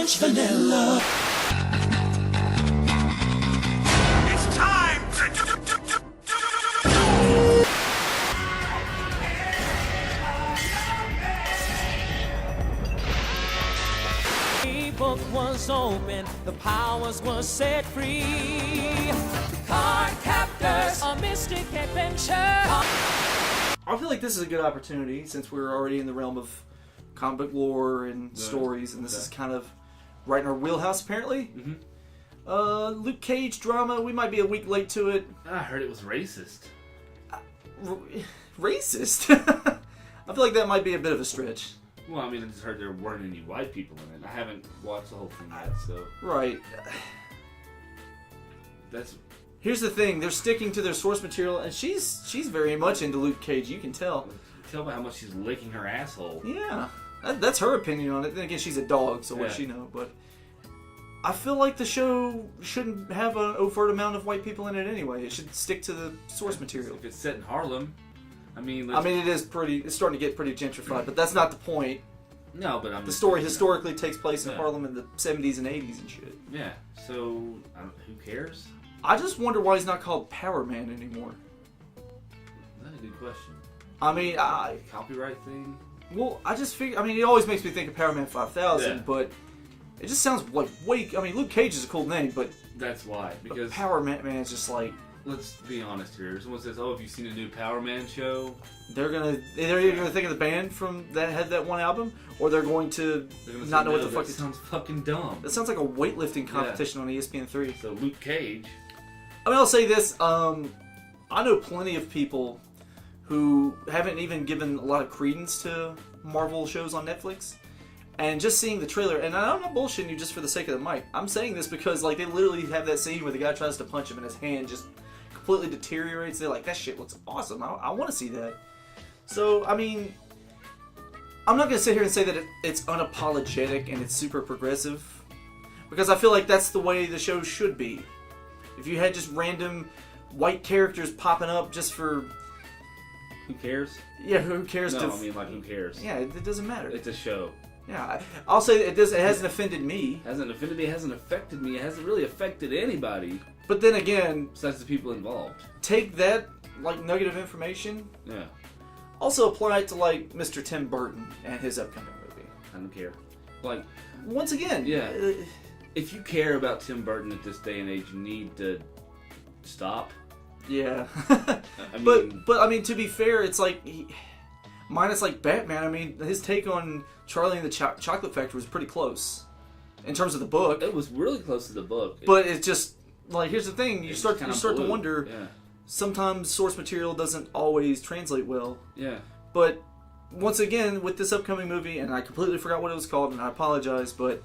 French vanilla. It's time to The book was open, the powers were set free. Card captors, a mystic adventure. I feel like this is a good opportunity since we're already in the realm of comic book lore and stories, and this is kind of right in our wheelhouse, apparently. Luke Cage drama, we might be a week late to it. I heard it was racist. Racist? I feel like that might be a bit of a stretch. Well, I mean, I just heard there weren't any white people in it. I haven't watched the whole thing yet, so... Right. That's... Here's the thing, they're sticking to their source material, and she's very much into Luke Cage, you can tell. Tell by how much she's licking her asshole. Yeah, that's her opinion on it. Then again, she's a dog, so what does she know? But I feel like the show shouldn't have an overt amount of white people in it anyway. It should stick to the source material. If it's set in Harlem, I mean, it's starting to get pretty gentrified, but that's not the point. No, but I'm the story historically takes place in Harlem in the 70s and 80s and shit. Yeah, so who cares? I just wonder why he's not called Power Man anymore. That's a good question. I mean, copyright thing? Well, I just figure. I mean, it always makes me think of Power Man 5000, but it just sounds like way. I mean, Luke Cage is a cool name, but that's why. Because Power Man is just like. Let's be honest here. Someone says, "Oh, have you seen a new Power Man show?" They're either gonna think of the band from that had that one album, or they're going to not know what the fuck. That sounds fucking dumb. That sounds like a weightlifting competition on ESPN3. So Luke Cage. I mean, I'll say this. I know plenty of people who haven't even given a lot of credence to Marvel shows on Netflix. And just seeing the trailer, and I'm not bullshitting you just for the sake of the mic. I'm saying this because like they literally have that scene where the guy tries to punch him and his hand just completely deteriorates. They're like, that shit looks awesome. I want to see that. So, I mean, I'm not going to sit here and say that it's unapologetic and it's super progressive. Because I feel like that's the way the show should be. If you had just random white characters popping up just for... Who cares? Yeah, who cares? No, I mean, like, who cares? Yeah, it doesn't matter. It's a show. Yeah, I'll say it hasn't offended me. It hasn't offended me, it hasn't affected me, it hasn't really affected anybody. But then again... Besides the people involved. Take that, like, nugget of information. Yeah. Also apply it to, like, Mr. Tim Burton and his upcoming movie. I don't care. Like... Once again... Yeah. If you care about Tim Burton at this day and age, you need to stop. Yeah. I mean, but I mean, to be fair, it's like... minus, like, Batman, I mean, his take on Charlie and the Chocolate Factory was pretty close. In terms of the book. It was really close to the book. But it's just... Like, here's the thing. You start to wonder... Yeah. Sometimes source material doesn't always translate well. Yeah. But, once again, with this upcoming movie, and I completely forgot what it was called, and I apologize, but...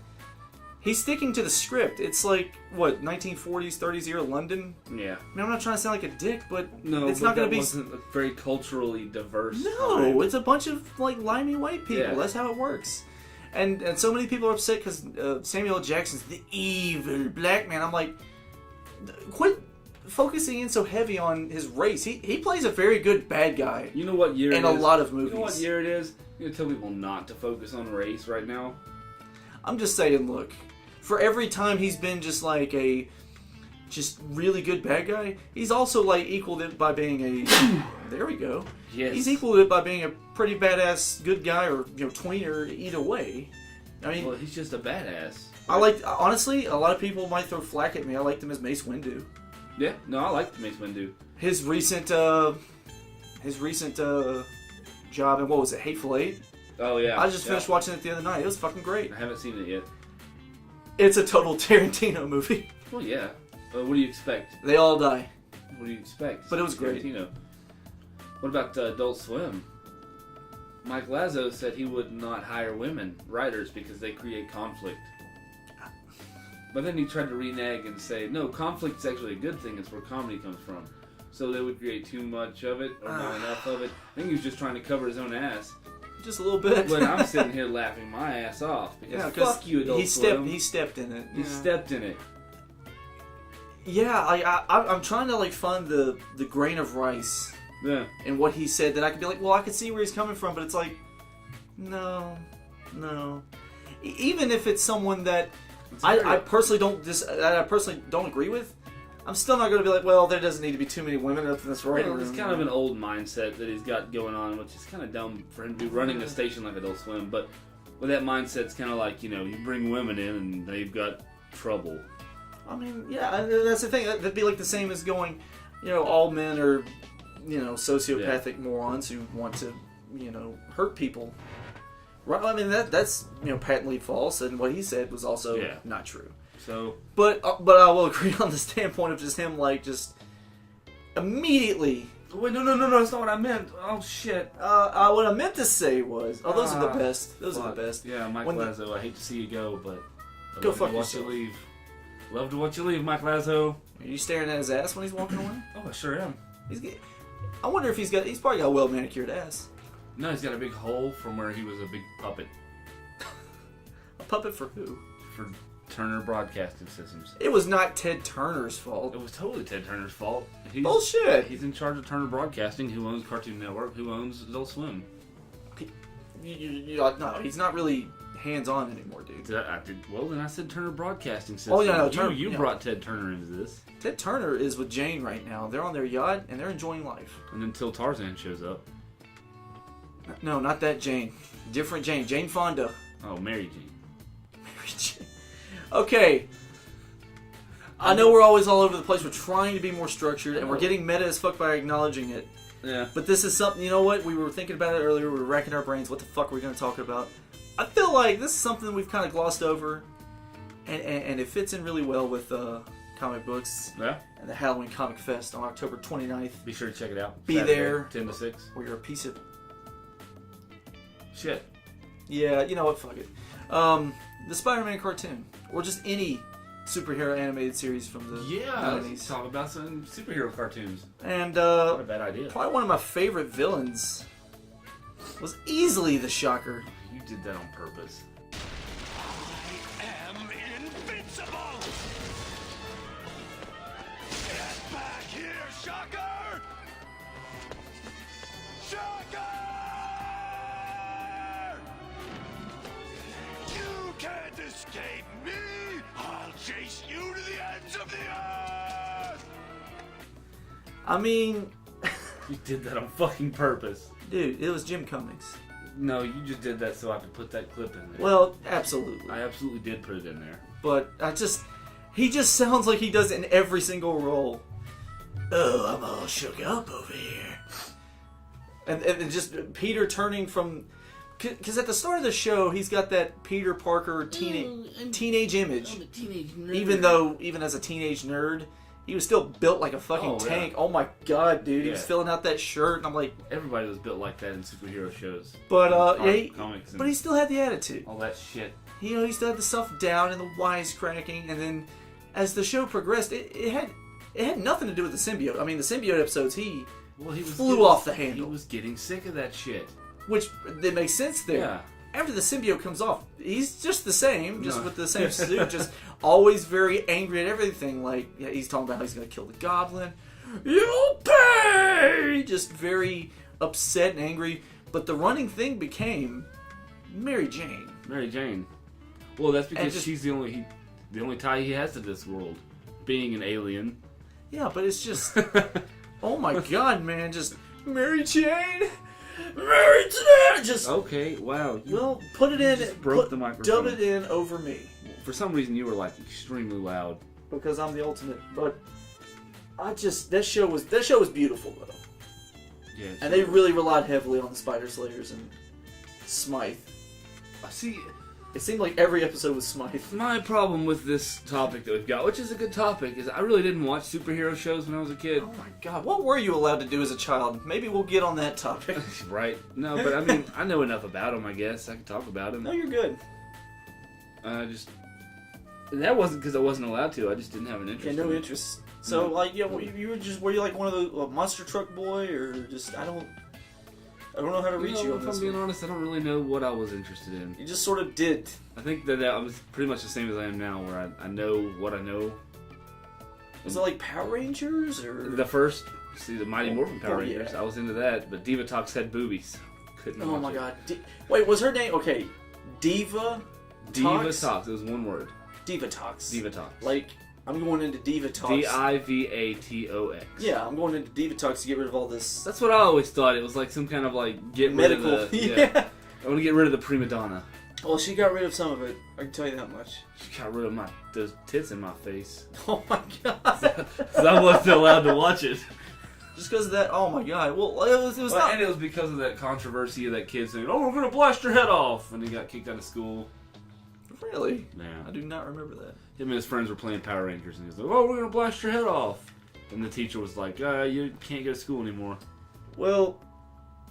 He's sticking to the script. It's like, what, 1940s, 30s era London? Yeah. I mean, I'm not trying to sound like a dick, but it's not going to be... wasn't a very culturally diverse No, time. It's a bunch of, like, limey white people. Yeah. That's how it works. And so many people are upset because Samuel L. Jackson's the evil black man. I'm like, quit focusing in so heavy on his race. He plays a very good bad guy. You know what year it is? In a lot of movies. You know what year it is? You're going to tell people not to focus on race right now? I'm just saying, look, for every time he's been just like a just really good bad guy, he's also like equaled it by being a there we go. Yes. He's equaled it by being a pretty badass good guy, or tweener either way. I mean, well, he's just a badass. Honestly, a lot of people might throw flack at me. I liked him as Mace Windu. Yeah, no, I like Mace Windu. His recent job in, what was it, Hateful Eight? Oh yeah. I just finished watching it the other night. It was fucking great. I haven't seen it yet. It's a total Tarantino movie. Well, yeah. What do you expect? They all die. What do you expect? But it was great. Tarantino. What about Adult Swim? Mike Lazo said he would not hire women writers because they create conflict. But then he tried to renege and say, no, conflict's actually a good thing. It's where comedy comes from. So they would create too much of it or not enough of it. I think he was just trying to cover his own ass. Just a little bit. But I'm sitting here laughing my ass off because fuck you, Adult Swim. He stepped in it. He stepped in it. Yeah, I'm trying to like find the grain of rice. Yeah. And what he said that I could be like, well, I could see where he's coming from, but it's like, no. even if it's someone that I personally don't agree with, I'm still not going to be like, well, there doesn't need to be too many women up in this writing room. It's kind of an old mindset that he's got going on, which is kind of dumb for him to be running a station like Adult Swim. But with that mindset, it's kind of like, you bring women in and they've got trouble. I mean, yeah, that's the thing. That'd be like the same as going, all men are, sociopathic morons who want to, hurt people. Right? I mean, that's patently false, and what he said was also not true. So, but I will agree on the standpoint of just him just immediately. Wait, no, that's not what I meant. Oh shit. What I meant to say was, those are the best. Those are the best. Yeah, Mike Lazo. I hate to see you go, but go fuck yourself. You leave. Love to watch you leave, Mike Lazo. Are you staring at his ass when he's walking away? Oh, I sure am. I wonder if he's probably got a well manicured ass. No, he's got a big hole from where he was a big puppet. A puppet for who? For Turner Broadcasting Systems. It was not Ted Turner's fault. It was totally Ted Turner's fault. Bullshit! He's in charge of Turner Broadcasting, who owns Cartoon Network, who owns Adult Swim. No, he's not really hands-on anymore, dude. Well, then I said Turner Broadcasting Systems. Oh, yeah, no, you brought Ted Turner into this. Ted Turner is with Jane right now. They're on their yacht, and they're enjoying life. And until Tarzan shows up. No, not that Jane. Different Jane. Jane Fonda. Oh, Mary Jane. Mary Jane. Okay. I know we're always all over the place. We're trying to be more structured, and we're getting meta as fuck by acknowledging it. Yeah. But this is something, you know what? We were thinking about it earlier. We were racking our brains. What the fuck are we going to talk about? I feel like this is something we've kind of glossed over, and it fits in really well with comic books. Yeah. And the Halloween Comic Fest on October 29th. Be sure to check it out. Be Saturday, there. 10 to 6. Or you're a piece of shit. Yeah, you know what? Fuck it. The Spider-Man cartoon, or just any superhero animated series from the 90s. Let's talk about some superhero cartoons. And not a bad idea. Probably one of my favorite villains was easily the Shocker. You did that on purpose. I am invincible! Get back here, Shocker! Shocker! You can't escape me! I'll chase you to the ends of the earth! I mean... You did that on fucking purpose. Dude, it was Jim Cummings. No, you just did that so I could put that clip in there. Well, absolutely. I absolutely did put it in there. But he just sounds like he does it in every single role. Oh, I'm all shook up over here. And just Peter turning from... Because at the start of the show, he's got that Peter Parker teenage image. I'm a teenage nerd. Even as a teenage nerd, he was still built like a fucking tank. Yeah. Oh my god, dude. He was filling out that shirt, and I'm like... Everybody was built like that in superhero shows. But, comics but he still had the attitude. All that shit. He still had the stuff down and the wisecracking, and then as the show progressed, it had nothing to do with the symbiote. I mean, the symbiote episodes, he flew off the handle. He was getting sick of that shit. Which, that makes sense there. Yeah. After the symbiote comes off, he's just the same, with the same suit, just always very angry at everything. Like, he's talking about how he's going to kill the goblin. You'll pay! Just very upset and angry. But the running thing became Mary Jane. Mary Jane. Well, that's because she's the only tie he has to this world, being an alien. Yeah, but it's just, oh my god, man, just Mary Jane. Mary Jane! Just okay. Wow. Well, put it in. Just broke the microphone. Dub it in over me. For some reason, you were like extremely loud. Because I'm the ultimate. But that show was beautiful though. Yeah. And they really relied heavily on the Spider Slayers and Smythe. I see. It seemed like every episode was Smythe. My problem with this topic that we've got, which is a good topic, is I really didn't watch superhero shows when I was a kid. Oh my god, what were you allowed to do as a child? Maybe we'll get on that topic. Right. No, but I mean, I know enough about them, I guess. I can talk about them. No, you're good. That wasn't because I wasn't allowed to. I just didn't have an interest. Yeah, no interest. So, like, yeah, were you like one of the monster truck boy, or just I don't know how to reach you on if this. I'm being honest, I don't really know what I was interested in. You just sort of did. I think that I was pretty much the same as I am now, where I know what I know. Was it like Power Rangers or the Mighty Morphin Power Rangers? Yeah. I was into that, but Divatox had boobies. Couldn't. Oh my god! Wait, was her name okay? Diva Divatox. It was one word. Divatox. Divatox. Like, I'm going into Divatox. Divatox. Yeah, I'm going into Divatox to get rid of all this That's what I always thought. It was like some kind of like get medical. rid of the. Yeah. I want to get rid of the prima donna. Well, she got rid of some of it. I can tell you that much. She got rid of those tits in my face. Oh my god. Because I wasn't allowed to watch it. Just because of that. Oh my god. Well, it was not. And it was because of that controversy of that kid saying, "Oh, we're gonna blast your head off," and he got kicked out of school. Really? Yeah. I do not remember that. Him and his friends were playing Power Rangers, and he was like, "Oh, we're gonna blast your head off," and the teacher was like, "You can't go to school anymore." Well,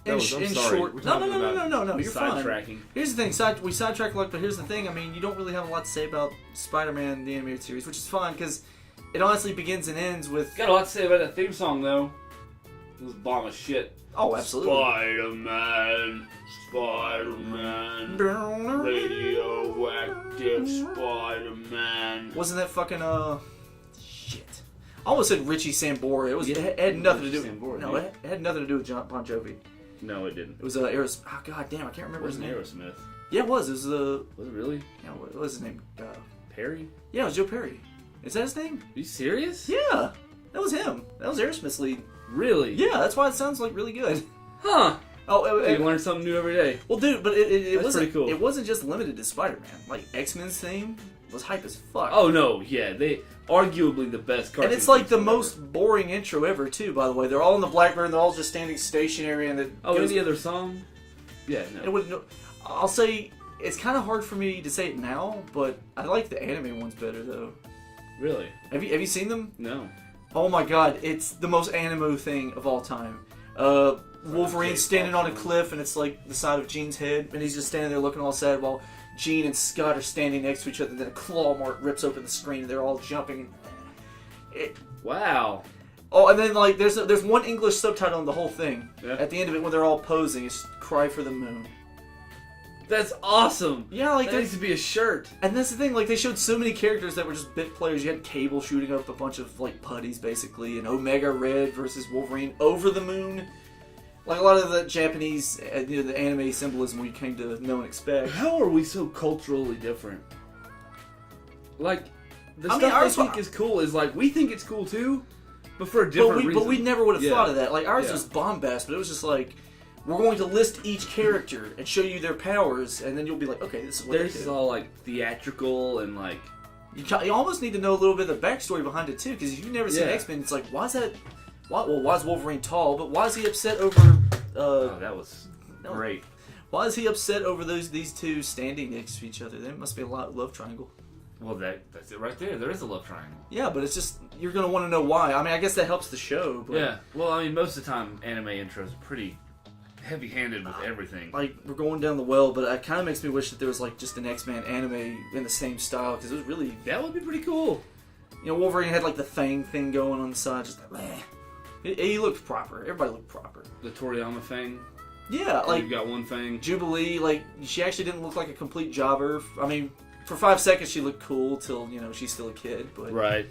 I'm sorry. short. We're No. talking about You're fine. sidetracking. Here's the thing. We sidetracked a lot, but here's the thing. I mean, you don't really have a lot to say about Spider-Man the animated series, which is fine because it honestly begins and ends with. Got a lot to say about that theme song, though. It was bomb as shit. Oh, absolutely. Spider-Man, Spider-Man, radioactive Spider-Man. Wasn't that fucking shit? I almost said Richie Sambora. It had nothing to do. Sambora, No, it had nothing to do with Bon Jovi. No, it didn't. It was Aerosmith. Oh god damn, I can't remember It his wasn't name. Aerosmith. Yeah, it was. It was Was it really? yeah, what was his name? Perry? Yeah, it was Joe Perry. Is that his name? Are you serious? Yeah, that was him. That was Aerosmith's lead. Really? Yeah, that's why it sounds like really good. Huh. Oh, You learn something new every day. well, dude, but it That's wasn't. pretty cool. It wasn't just limited to Spider-Man. Like X-Men's theme was hype as fuck. Oh, no. Yeah, they arguably the best cartoon. and it's like the themes ever. most boring intro ever, too. By the way, they're all in the Blackbird. They're all just standing stationary, and it Oh, goes, any other song? Yeah, it no. wouldn't. I'll say it's kind of hard for me to say it now, but I like the anime ones better though. Really? Have you seen them? No. Oh my god, it's the most anime thing of all time. Wolverine's standing on a cliff, and it's like the side of Jean's head, and he's just standing there looking all sad while Jean and Scott are standing next to each other. And then a claw mark rips open the screen, and they're all jumping. Wow. Oh, and then like there's one English subtitle in the whole thing. Yeah. At the end of it, when they're all posing, it's "Cry for the Moon." That's awesome. Yeah, like That needs to be a shirt. and that's the thing. Like they showed so many characters that were just bit players. You had Cable shooting up a bunch of like putties, basically, and Omega Red versus Wolverine over the moon. Like a lot of the Japanese, the anime symbolism we came to know and expect. How are we so culturally different? Like, the I mean, stuff ours- they think is cool is like, we think it's cool too, but for a different reason. But we never would have Yeah. thought of that. Like ours Yeah. was bombast, but it was just like we're going to list each character and show you their powers, and then you'll be like, okay, this is what Theirs they is do. all like theatrical and like, You almost need to know a little bit of the backstory behind it too, because if you've never seen Yeah. X-Men, it's like, why is that? Why is Wolverine tall? But why is he upset over? oh, that was no. great. Why is he upset over these two standing next to each other? There must be a love triangle. Well, that's it right there. There is a love triangle. Yeah, but it's just you're gonna want to know why. I mean, I guess that helps the show. But Yeah. Well, I mean, most of the time, anime intros are pretty heavy-handed with everything. like we're going down the well, but it kind of makes me wish that there was like just an X-Men anime in the same style, because it was really, That would be pretty cool. Wolverine had like the Fang thing going on the side, just like, meh. He looked proper. Everybody looked proper. The Toriyama thing. Yeah, like You've got one thing. Jubilee, like she actually didn't look like a complete jobber. I mean, for 5 seconds she looked cool till she's still a kid. But Right.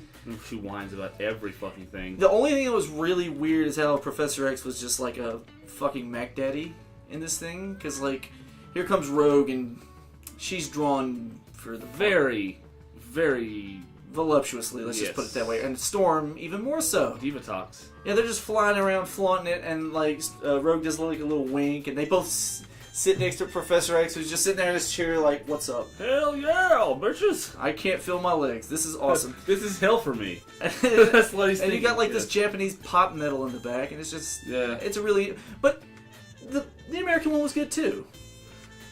She whines about every fucking thing. the only thing that was really weird is how Professor X was just like a fucking Mac Daddy in this thing. Because like, here comes Rogue and she's drawn for the Very, very voluptuously. Let's just put it that way. And Storm even more so. Divatox. Yeah, they're just flying around flaunting it, and like Rogue does like a little wink, and they both sit next to Professor X, who's just sitting there in his chair, like, "What's up? Hell yeah, bitches! I can't feel my legs. This is awesome." This is hell for me. and That's what he's you thinking. got like this Japanese pop metal in the back, and it's just Yeah. it's a really. But the American one was good too.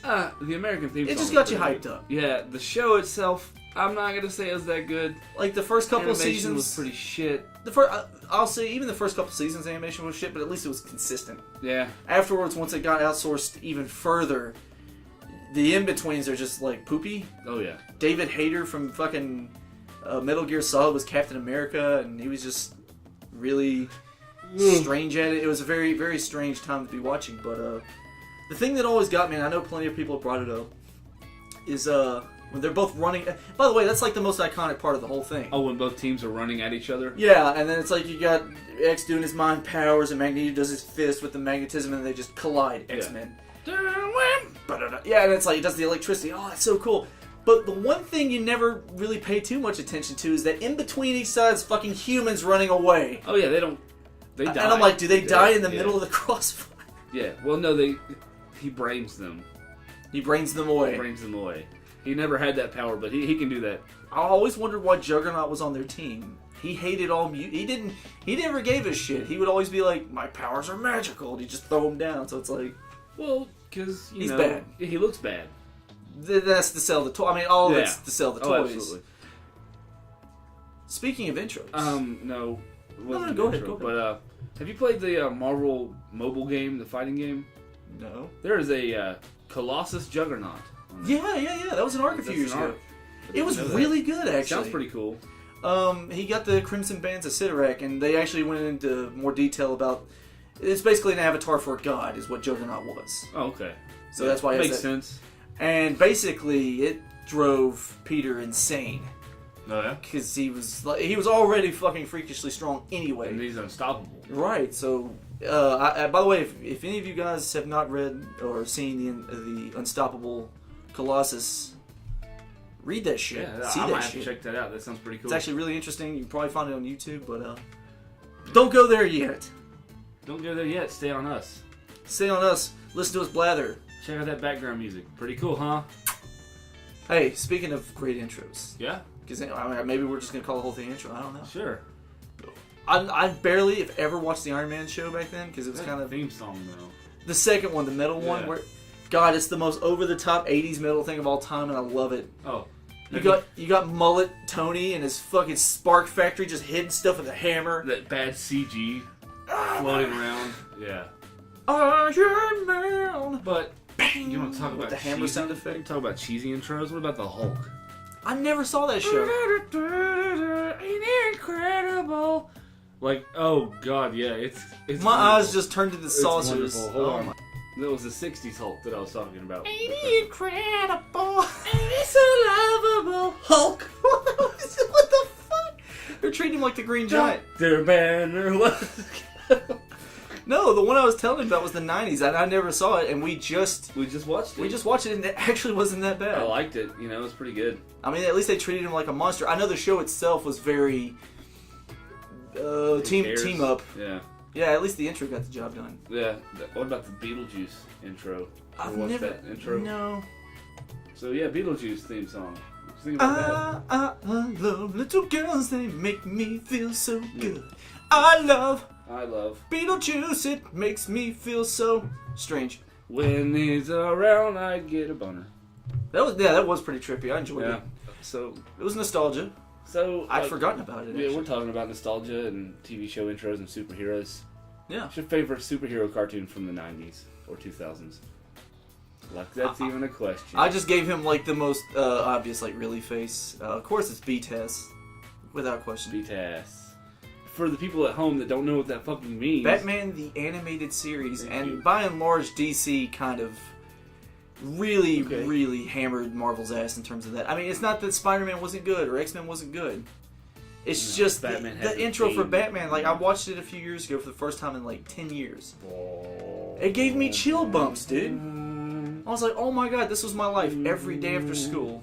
The American theme It song just was got you pretty hyped good. up. Yeah, the show itself, I'm not gonna say it was that good. Like the first couple of Animation seasons was pretty shit. The first, I'll say, even the first couple seasons animation was shit, but at least it was consistent. Yeah. Afterwards, once it got outsourced even further, the in-betweens are just like poopy. Oh yeah. David Hayter from fucking Metal Gear Solid was Captain America, and he was just really strange at it. It was a very, very strange time to be watching, but the thing that always got me, and I know plenty of people have brought it up, is when they're both running. By the way, that's like the most iconic part of the whole thing. Oh, when both teams are running at each other. Yeah, and then it's like you got X doing his mind powers, and Magneto does his fist with the magnetism, and they just collide. X-Men. Yeah, and it's like he does the electricity. Oh, that's so cool. But the one thing you never really pay too much attention to is that in between each side is fucking humans running away. Oh yeah, they die. And I'm like, do they die in the middle of the crossfire? Yeah. Well, no, he brains them. He brains them away. He brains them away. He never had that power, but he can do that. I always wondered why Juggernaut was on their team. He hated all he never gave a shit. He would always be like, my powers are magical, and he'd just throw them down. So it's like, well, because he's bad. He looks bad. That's to sell the toy. I mean, all of it's to sell the toys. Absolutely. Speaking of intros. No. It wasn't No, go ahead. But have you played the Marvel mobile game, the fighting game? No. There is a Colossus Juggernaut. Yeah. That was an arc a few years ago. It was really good, actually. Sounds pretty cool. He got the Crimson Bands of Sidorak, and they actually went into more detail about. It's basically an avatar for a god, is what Juggernaut was. Oh, okay. So that's why it makes sense. And basically, it drove Peter insane. Oh yeah. Because he was already fucking freakishly strong anyway. And he's unstoppable. Right. So, by the way, if any of you guys have not read or seen the Unstoppable Colossus, read that shit. Yeah, See I that might have shit. to check that out. That sounds pretty cool. It's actually really interesting. You can probably find it on YouTube, but don't go there yet. Don't go there yet. Stay on us. Stay on us. Listen to us blather. Check out that background music. Pretty cool, huh? Hey, speaking of great intros, Yeah. because maybe we're just gonna call the whole thing intro. I don't know. Sure. I barely, if ever, watched the Iron Man show back then because it was kind of theme song though. the second one, the metal one, Yeah. where God, it's the most over the top '80s metal thing of all time, and I love it. Oh. You got mullet Tony and his fucking Spark Factory just hitting stuff with a hammer. That bad CG floating around. Yeah. Iron Man. But you want to talk about the hammer cheesy, sound effect? You talk about cheesy intros. What about the Hulk? I never saw that show. Incredible. Like, oh god, yeah, it's My wonderful. eyes just turned into It's saucers. wonderful. Hold on. That was the '60s Hulk that I was talking about. Incredible. It's so lovable. Hulk. What the fuck? They're treating him like the Green Giant. Their banner was. No, the one I was telling you about was the '90s. I never saw it, and we just watched it. we just watched it, and it actually wasn't that bad. I liked it. You know, it was pretty good. I mean, at least they treated him like a monster. I know the show itself was very team up. Yeah. Yeah, at least the intro got the job done. Yeah. What about the Beetlejuice intro? I've What's never that intro? No. So yeah, Beetlejuice theme song. What you think about that? I love little girls. They make me feel so good. I love Beetlejuice. It makes me feel so strange. When he's around, I get a boner. That was pretty trippy. I enjoyed Yeah. it. So It was nostalgia. I'd forgotten about it. Yeah, Actually. we're talking about nostalgia and TV show intros and superheroes. Yeah. What's your favorite superhero cartoon from the '90s or 2000s? Like that's even a question. I just gave him like the most obvious, like really face. Of course, it's B-Test, without question. BTS. For the people at home that don't know what that fucking means. Batman the animated series, Thank and you. by and large, DC kind of really, Okay. really hammered Marvel's ass in terms of that. I mean, it's not that Spider-Man wasn't good or X-Men wasn't good. It's No, just Batman the had the intro for theme. Batman. Like I watched it a few years ago for the first time in like 10 years. It gave me chill bumps, dude. I was like, oh my god, this was my life every day after school.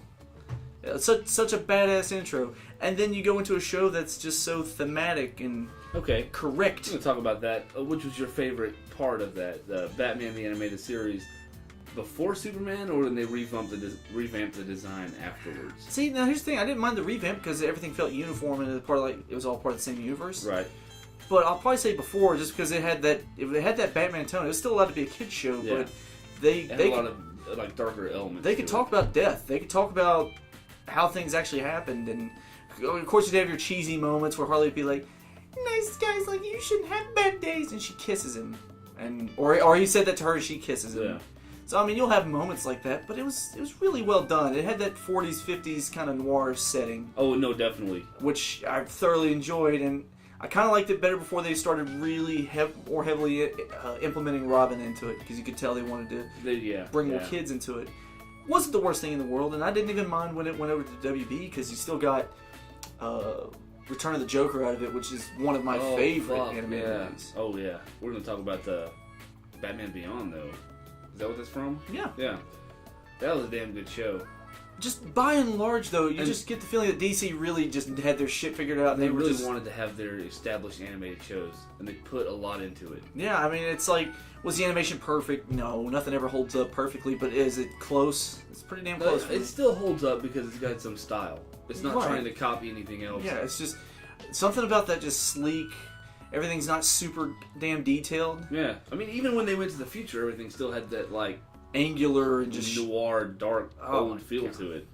It's such a badass intro. And then you go into a show that's just so thematic and Okay. correct. I'm gonna talk about that. Which was your favorite part of that? The Batman the animated series before Superman, or when they revamped the design afterwards? See, now here's the thing. I didn't mind the revamp because everything felt uniform and it was all part of the same universe. Right. But I'll probably say before, just because it had that Batman tone. It was still allowed to be a kids show, Yeah. but they It had they a lot could, of like darker elements. they could to talk it. about death. They could talk about how things actually happened, and of course you'd have your cheesy moments where Harley would be like, "Nice guys like you shouldn't have bad days," and she kisses him, and or he said that to her, and she kisses him. Yeah. So I mean, you'll have moments like that, but it was really well done. It had that 40s, 50s kind of noir setting, Oh no, definitely. which I thoroughly enjoyed, and I kind of liked it better before they started really more heavily implementing Robin into it, because you could tell they wanted to bring more kids into it. Wasn't the worst thing in the world, and I didn't even mind when it went over to WB, because you still got Return of the Joker out of it, which is one of my favorite animated movies. Oh yeah. We're gonna talk about the Batman Beyond though. Is that what that's from? Yeah. Yeah. That was a damn good show. just by and large, though, you just get the feeling that DC really just had their shit figured out. They were really just, wanted to have their established animated shows, and they put a lot into it. Yeah, I mean, it's like, was the animation perfect? No, nothing ever holds up perfectly, but is it close? It's pretty damn close. It still holds up because it's got some style. It's not trying to copy anything else. Yeah, it's just something about that just sleek. Everything's not super damn detailed. Yeah, I mean, even when they went to the future, everything still had that like angular and just noir, dark, old feel to it.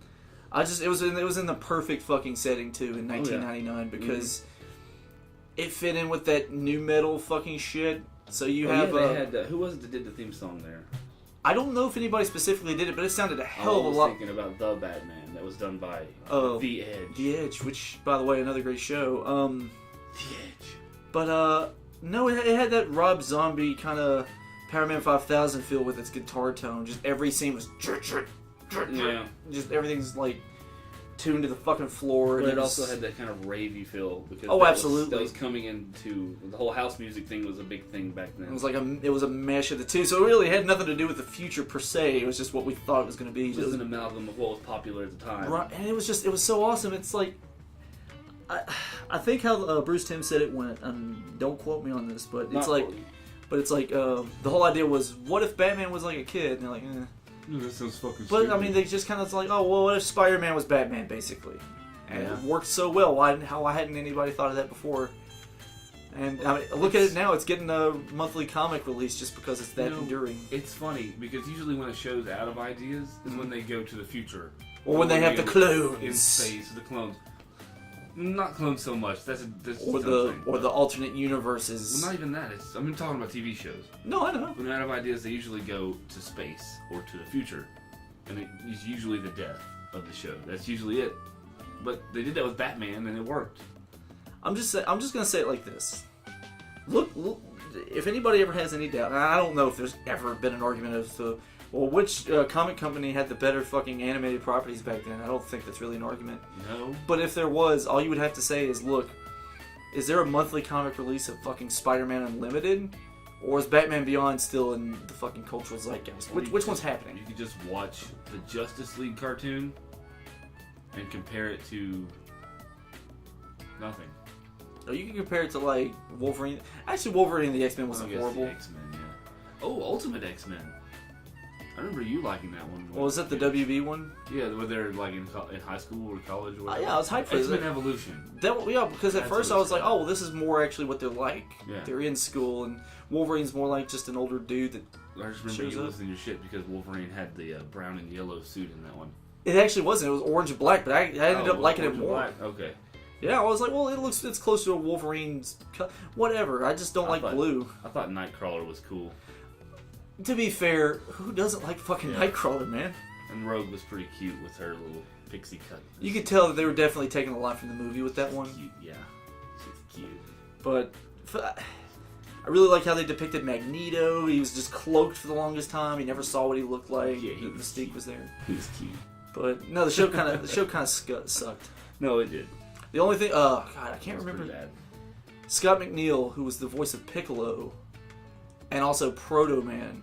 It was in the perfect fucking setting too in 1999 because it fit in with that new metal fucking shit. So you have they had who was it that did the theme song there? I don't know if anybody specifically did it, but it sounded a hell of a lot. I was thinking about The Batman that was done by The Edge. The Edge, which by the way, another great show. The Edge. But no, it had that Rob Zombie kind of Power Man 5000 feel with its guitar tone. Just every scene was just everything's like tuned to the fucking floor. But it also had that kind of ravey feel because absolutely, that was coming into the whole house music thing was a big thing back then. It was like it was a mesh of the two, so it really had nothing to do with the future per se. It was just what we thought it was going to be. It was an amalgam of what was popular at the time, right? And it was so awesome. It's like I think how Bruce Timm said it went, and don't quote me on this, but it's like the whole idea was, what if Batman was like a kid? And they're like, that sounds fucking But stupid. I mean, they just kind of like, oh well, what if Spider-Man was Batman, basically? And it worked so well. Why hadn't anybody thought of that before? And I mean, look at it now; it's getting a monthly comic release just because it's that enduring. It's funny because usually when a show's out of ideas is when they go to the future, or when they have the clones in space. The clones, not clones so much. That's or the alternate universes. Well, not even that. I'm talking about TV shows. No, I know. When they're out of ideas, they usually go to space or to the future, and it's usually the death of the show. That's usually it. But they did that with Batman, and it worked. I'm just gonna say it like this. Look, if anybody ever has any doubt, and I don't know if there's ever been an argument as to, well, which comic company had the better fucking animated properties back then. I don't think that's really an argument. No. But if there was, all you would have to say is, look, is there a monthly comic release of fucking Spider-Man Unlimited? Or is Batman Beyond still in the fucking cultural zeitgeist? Which one's happening? You could just watch the Justice League cartoon and compare it to nothing. Oh, you can compare it to, like, Wolverine. Actually, Wolverine and the X-Men wasn't horrible. The X-Men, yeah. Oh, Ultimate X-Men. I remember you liking that one. Well, was that the WB one? Yeah, where they're like in high school or college or whatever. Yeah, I was hyped for X-Men Evolution. Because at first I was like, oh, well, this is more actually what they're like. Yeah. They're in school, and Wolverine's more like just an older dude that I just remember you losing your shit because Wolverine had the brown and yellow suit in that one. It actually wasn't. It was orange and black, but I ended up liking it more. Black? Okay. Yeah, I was like, well, it's close to a Wolverine's whatever. I just don't like blue. I thought Nightcrawler was cool. To be fair, who doesn't like fucking Nightcrawler, man? And Rogue was pretty cute with her little pixie cut. You could tell that they were definitely taking a lot from the movie with that one. Cute, yeah. She's cute. But I really like how they depicted Magneto. He was just cloaked for the longest time. He never saw what he looked like. Yeah, the Mystique was there. He was cute. But no, the show kind of sucked. No, it did. The only thing, God, I can't remember. Bad. Scott McNeil, who was the voice of Piccolo, and also Proto Man,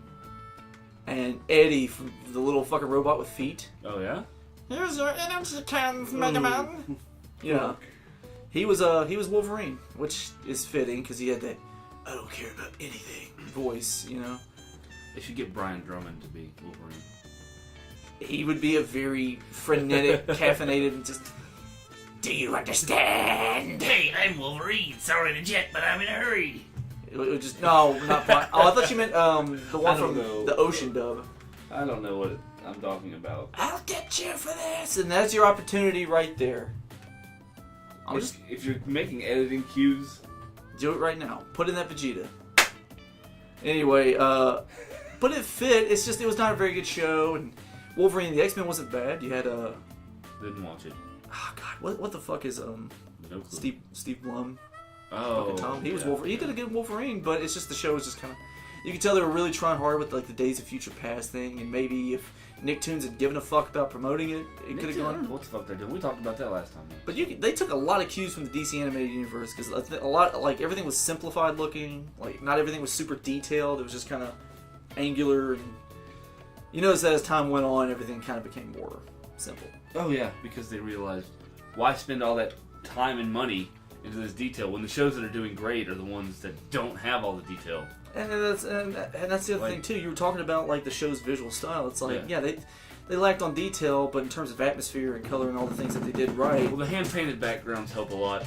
and Eddie from the little fucking robot with feet. Oh yeah. Here's your energy cans, Mega Man. Yeah, he was Wolverine, which is fitting because he had that I don't care about anything voice, you know. They should get Brian Drummond to be Wolverine. He would be a very frenetic, caffeinated, and just. Do you understand? Hey, I'm Wolverine. Sorry to jet, but I'm in a hurry. It would just no, not Brian. Oh, I thought you meant the one from the Ocean dub. I don't know what I'm talking about. I'll get you for this, and that's your opportunity right there. If you're making editing cues, do it right now. Put in that Vegeta. Anyway, but it fit. It's just it was not a very good show, and Wolverine and the X-Men wasn't bad. You had didn't watch it. Oh God, what the fuck is No Steve Blum? Oh, Tom. He was Wolverine. He did a good Wolverine, but it's just the show was just kind of. You can tell they were really trying hard with like the Days of Future Past thing, and maybe if Nicktoons had given a fuck about promoting it, it could have gone. What the fuck they're doing? We talked about that last time. But they took a lot of cues from the DC animated universe because a lot like everything was simplified looking. Like not everything was super detailed. It was just kind of angular, and you notice that as time went on, everything kind of became more simple. Oh yeah, because they realized why spend all that time and money into this detail when the shows that are doing great are the ones that don't have all the detail. And that's the other thing too. You were talking about like the show's visual style. It's like they lacked on detail, but in terms of atmosphere and color and all the things that they did right. Well, the hand painted backgrounds help a lot.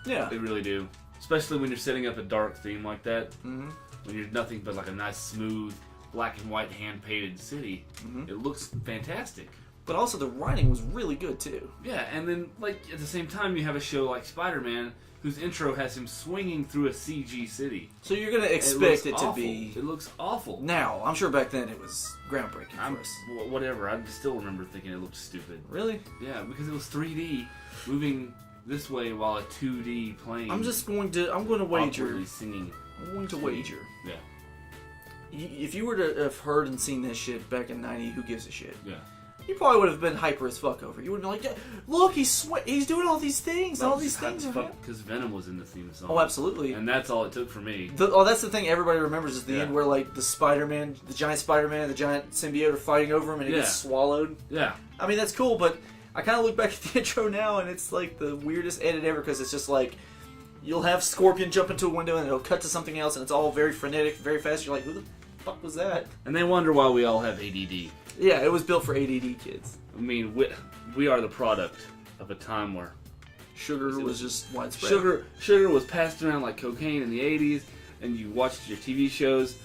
Yeah, They really do, especially when you're setting up a dark theme like that. Mm-hmm. When you're nothing but like a nice smooth black and white hand painted city, it looks fantastic. But also the writing was really good too. Yeah, and then like at the same time you have a show like Spider-Man whose intro has him swinging through a CG city. So you're gonna expect it to awful. be. It looks awful. Now, I'm sure back then it was groundbreaking for us. Whatever. I still remember thinking it looked stupid. Really? Yeah, because it was 3D moving this way while a 2D plane. I'm going to wager. awkwardly singing. I'm going to wager. Yeah. If you were to have heard and seen this shit back in '90, who gives a shit? Yeah. You probably would have been hyper as fuck over it. You would have been like, yeah, look, he's doing all these things. All these things are happening. Because Venom was in the theme song. Oh, absolutely. And that's all it took for me. That's the thing everybody remembers is the end where like the Spider-Man, the giant Spider-Man, the giant symbiote are fighting over him and he gets swallowed. Yeah. I mean, that's cool, but I kind of look back at the intro now and it's like the weirdest edit ever because it's just like you'll have Scorpion jump into a window and it'll cut to something else and it's all very frenetic, very fast. You're like, who the fuck was that? And they wonder why we all have ADD. Yeah, it was built for ADD kids. I mean, we are the product of a time where Sugar was just widespread. Sugar was passed around like cocaine in the 80s, and you watched your TV shows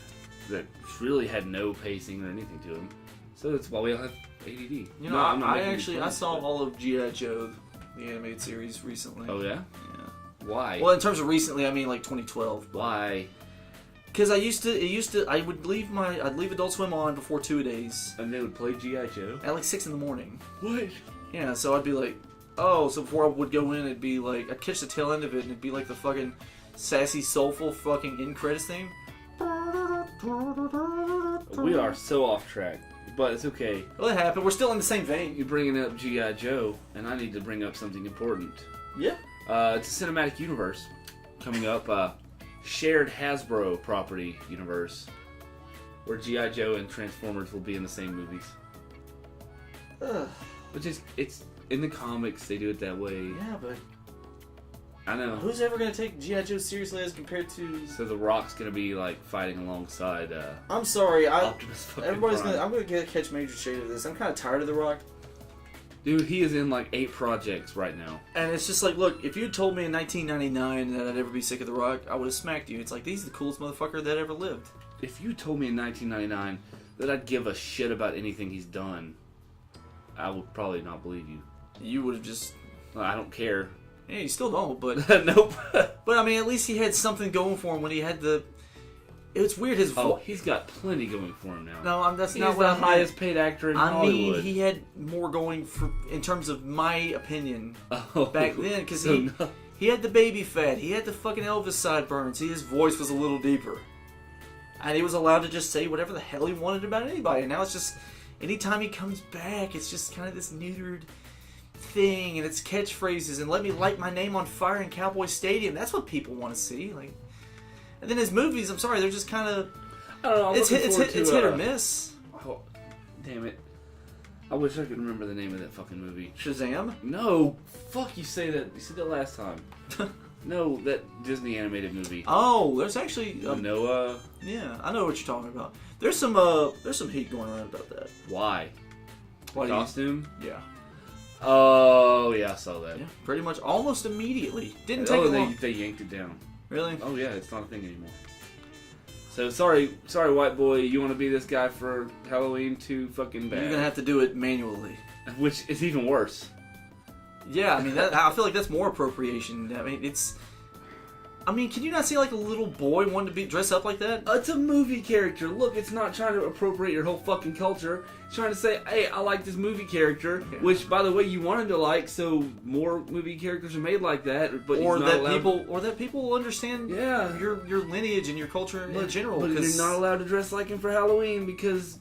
that really had no pacing or anything to them. So that's why we all have ADD. You know, I saw all of G.I. Joe, the animated series, recently. Oh yeah? Yeah. Why? Well, in terms of recently, I mean like 2012. Why? Because I would leave Adult Swim on before 2-a-days. And they would play G.I. Joe? At like 6 in the morning. What? Yeah, so I'd be like, oh, so before I would go in, it'd be like, I'd catch the tail end of it, and it'd be like the fucking sassy, soulful fucking end credits theme. We are so off track, but it's okay. Well, it happened. We're still in the same vein. You're bringing up G.I. Joe, and I need to bring up something important. Yeah. It's a cinematic universe coming up. Shared Hasbro property universe where G.I. Joe and Transformers will be in the same movies. Which is, it's in the comics, they do it that way. Yeah, but I know. who's ever going to take G.I. Joe seriously as compared to... So The Rock's going to be like fighting alongside I'm sorry, Optimus fucking I'm going to catch major shade of this. I'm kind of tired of The Rock. Dude, he is in like 8 projects right now. And it's just like, look, if you had told me in 1999 that I'd ever be sick of The Rock, I would have smacked you. It's like, he's the coolest motherfucker that ever lived. If you told me in 1999 that I'd give a shit about anything he's done, I would probably not believe you. You would have just... Well, I don't care. Yeah, you still don't, but... Nope. But, I mean, at least he had something going for him when he had the... It's weird, his voice... Oh, he's got plenty going for him now. No, that's He's not what the I meant. highest paid actor in Hollywood. I mean, he had more going for... In terms of my opinion, Oh, back then, because so he had the baby fat, he had the fucking Elvis sideburns, his voice was a little deeper. And he was allowed to just say whatever the hell he wanted about anybody. And now it's just... Anytime he comes back, it's just kind of this neutered thing, and it's catchphrases, and let me light my name on fire in Cowboy Stadium. That's what people want to see. Like, and then his movies, I'm sorry, they're just kind of... I don't know. It's hit or miss. Oh, damn it. I wish I could remember the name of that fucking movie. Shazam? No. Fuck, you say that. You said that last time. No, that Disney animated movie. Oh, there's actually... Noah. Yeah, I know what you're talking about. There's some heat going around about that. Why? Why do you- Costume? Yeah. Oh, yeah, I saw that. Yeah, pretty much almost immediately. Didn't take long. They yanked it down. Really? Oh, yeah, it's not a thing anymore. So, sorry, white boy, you want to be this guy for Halloween? Too fucking bad. You're gonna have to do it manually. Which is even worse. Yeah, I mean, I feel like that's more appropriation. I mean, can you not see like a little boy wanting to be dressed up like that? It's a movie character. Look, it's not trying to appropriate your whole fucking culture. It's trying to say, hey, I like this movie character, which, by the way, you wanted to like, so more movie characters are made like that. But or he's not that allowed people understand your lineage and your culture in general. But you're not allowed to dress like him for Halloween because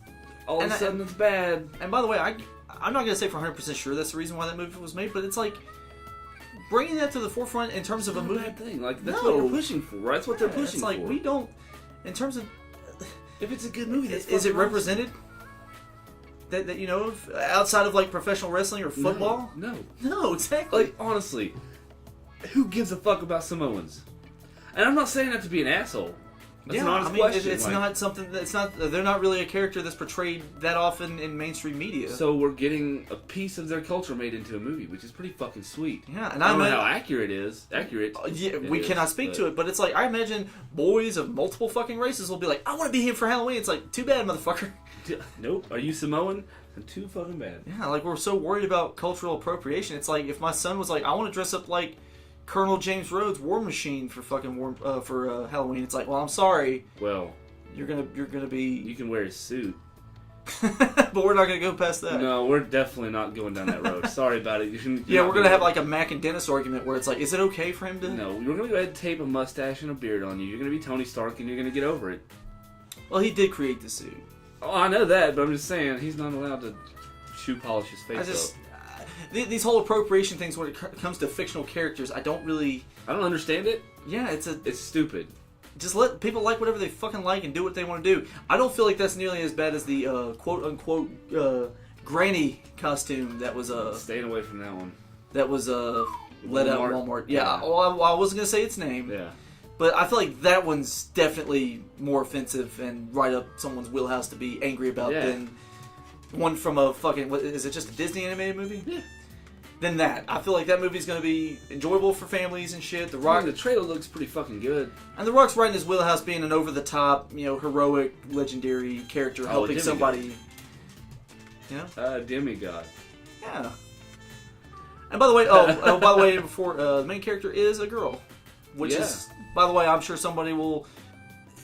all of a sudden it's bad. And by the way, I'm not gonna say for 100% sure that's the reason why that movie was made, but it's like bringing that to the forefront in terms of a movie thing. Like that's what we're pushing for, right? That's what they're pushing for. It's like we don't, in terms of if it's a good movie, that's is it represented? that you know of outside of like professional wrestling or football? No, Exactly. like honestly, who gives a fuck about Samoans? And I'm not saying that to be an asshole. That's an honest question. It's not something that's not. They're not really a character that's portrayed that often in mainstream media. So we're getting a piece of their culture made into a movie, which is pretty fucking sweet. Yeah, and I don't know how accurate it is. We cannot speak to it, but it's like I imagine boys of multiple fucking races will be like, I want to be here for Halloween. It's like, too bad, motherfucker. Nope. Are you Samoan? Too fucking bad. Yeah, like we're so worried about cultural appropriation. It's like if my son was like, I want to dress up like Colonel James Rhodes' War Machine for fucking Halloween. It's like, well, I'm sorry. Well, you're gonna be. You can wear a suit, but we're not gonna go past that. No, we're definitely not going down that road. Sorry about it. We're gonna have like a Mac and Dennis argument where it's like, is it okay for him to? No, we're gonna go ahead and tape a mustache and a beard on you. You're gonna be Tony Stark, and you're gonna get over it. Well, he did create the suit. Oh, I know that, but I'm just saying he's not allowed to shoe polish his face up. These whole appropriation things when it comes to fictional characters, I don't understand it. Yeah, it's stupid. Just let people like whatever they fucking like and do what they want to do. I don't feel like that's nearly as bad as the quote unquote granny costume that was staying away from that one. That was let out Walmart. Yeah, well, I wasn't gonna say its name. Yeah. But I feel like that one's definitely more offensive and right up someone's wheelhouse to be angry about than one from a fucking... Is it just a Disney animated movie? Yeah. Than that. I feel like that movie's going to be enjoyable for families and shit. The Rock... the trailer looks pretty fucking good. And The Rock's right in his wheelhouse being an over-the-top, heroic, legendary character helping somebody... You know? Demigod. Yeah. And by the way, before the main character is a girl. Which is... By the way, I'm sure somebody will...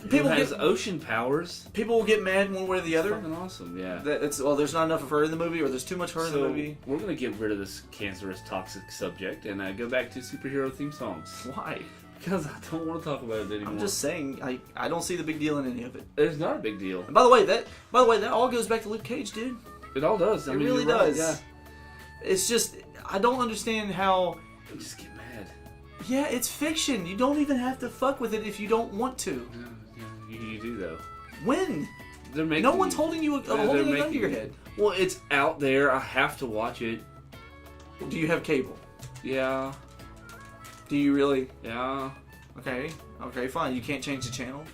People has ocean powers. People will get mad one way or the other. Fucking awesome, yeah. There's not enough of her in the movie, or there's too much of her in the movie. We're gonna get rid of this cancerous, toxic subject and go back to superhero theme songs. Why? Because I don't want to talk about it anymore. I'm just saying, I don't see the big deal in any of it. There's not a big deal. And by the way, that all goes back to Luke Cage, dude. It all does. It really does. Right, yeah. It's just I don't understand how. I just get mad. Yeah, it's fiction. You don't even have to fuck with it if you don't want to. You do though. When? They're making. No one's holding you holding a gun to your head. Well, it's out there. I have to watch it. Do you have cable? Yeah. Do you really? Yeah. Okay, fine. You can't change the channel?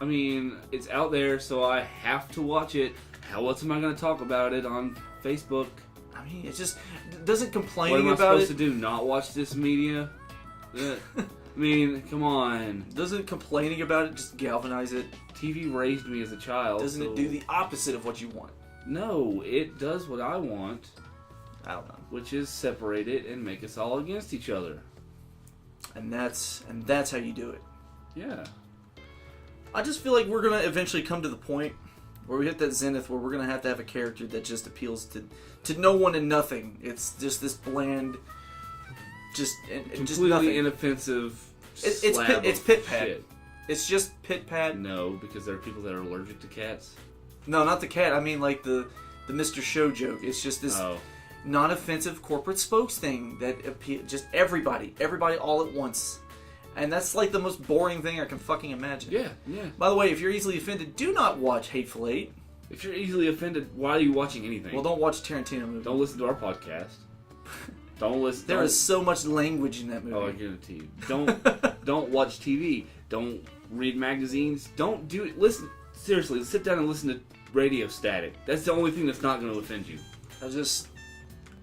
I mean, it's out there, so I have to watch it. How else am I going to talk about it on Facebook? I mean, it just doesn't complaining about it. What am I supposed to do? Not watch this media? I mean, come on. Doesn't complaining about it just galvanize it? TV raised me as a child. Doesn't it do the opposite of what you want? No, it does what I want. I don't know. Which is separate it and make us all against each other. And that's how you do it. Yeah. I just feel like we're gonna eventually come to the point where we hit that zenith where we're gonna have a character that just appeals to no one and nothing. It's just this bland, completely just nothing. Inoffensive. It's pit pat. It's just pit pat. No, because there are people that are allergic to cats. No, not the cat. I mean like the Mr. Show joke. It's just this non-offensive corporate spokes thing that just everybody all at once. And that's like the most boring thing I can fucking imagine. Yeah, yeah. By the way, if you're easily offended, do not watch Hateful Eight. If you're easily offended, why are you watching anything? Well, don't watch Tarantino movies. Don't listen to our podcast. Don't listen. There is so much language in that movie. Oh, I give it to you. Don't watch TV. Don't read magazines. Don't do it. Listen, seriously, sit down and listen to radio static. That's the only thing that's not going to offend you. I was just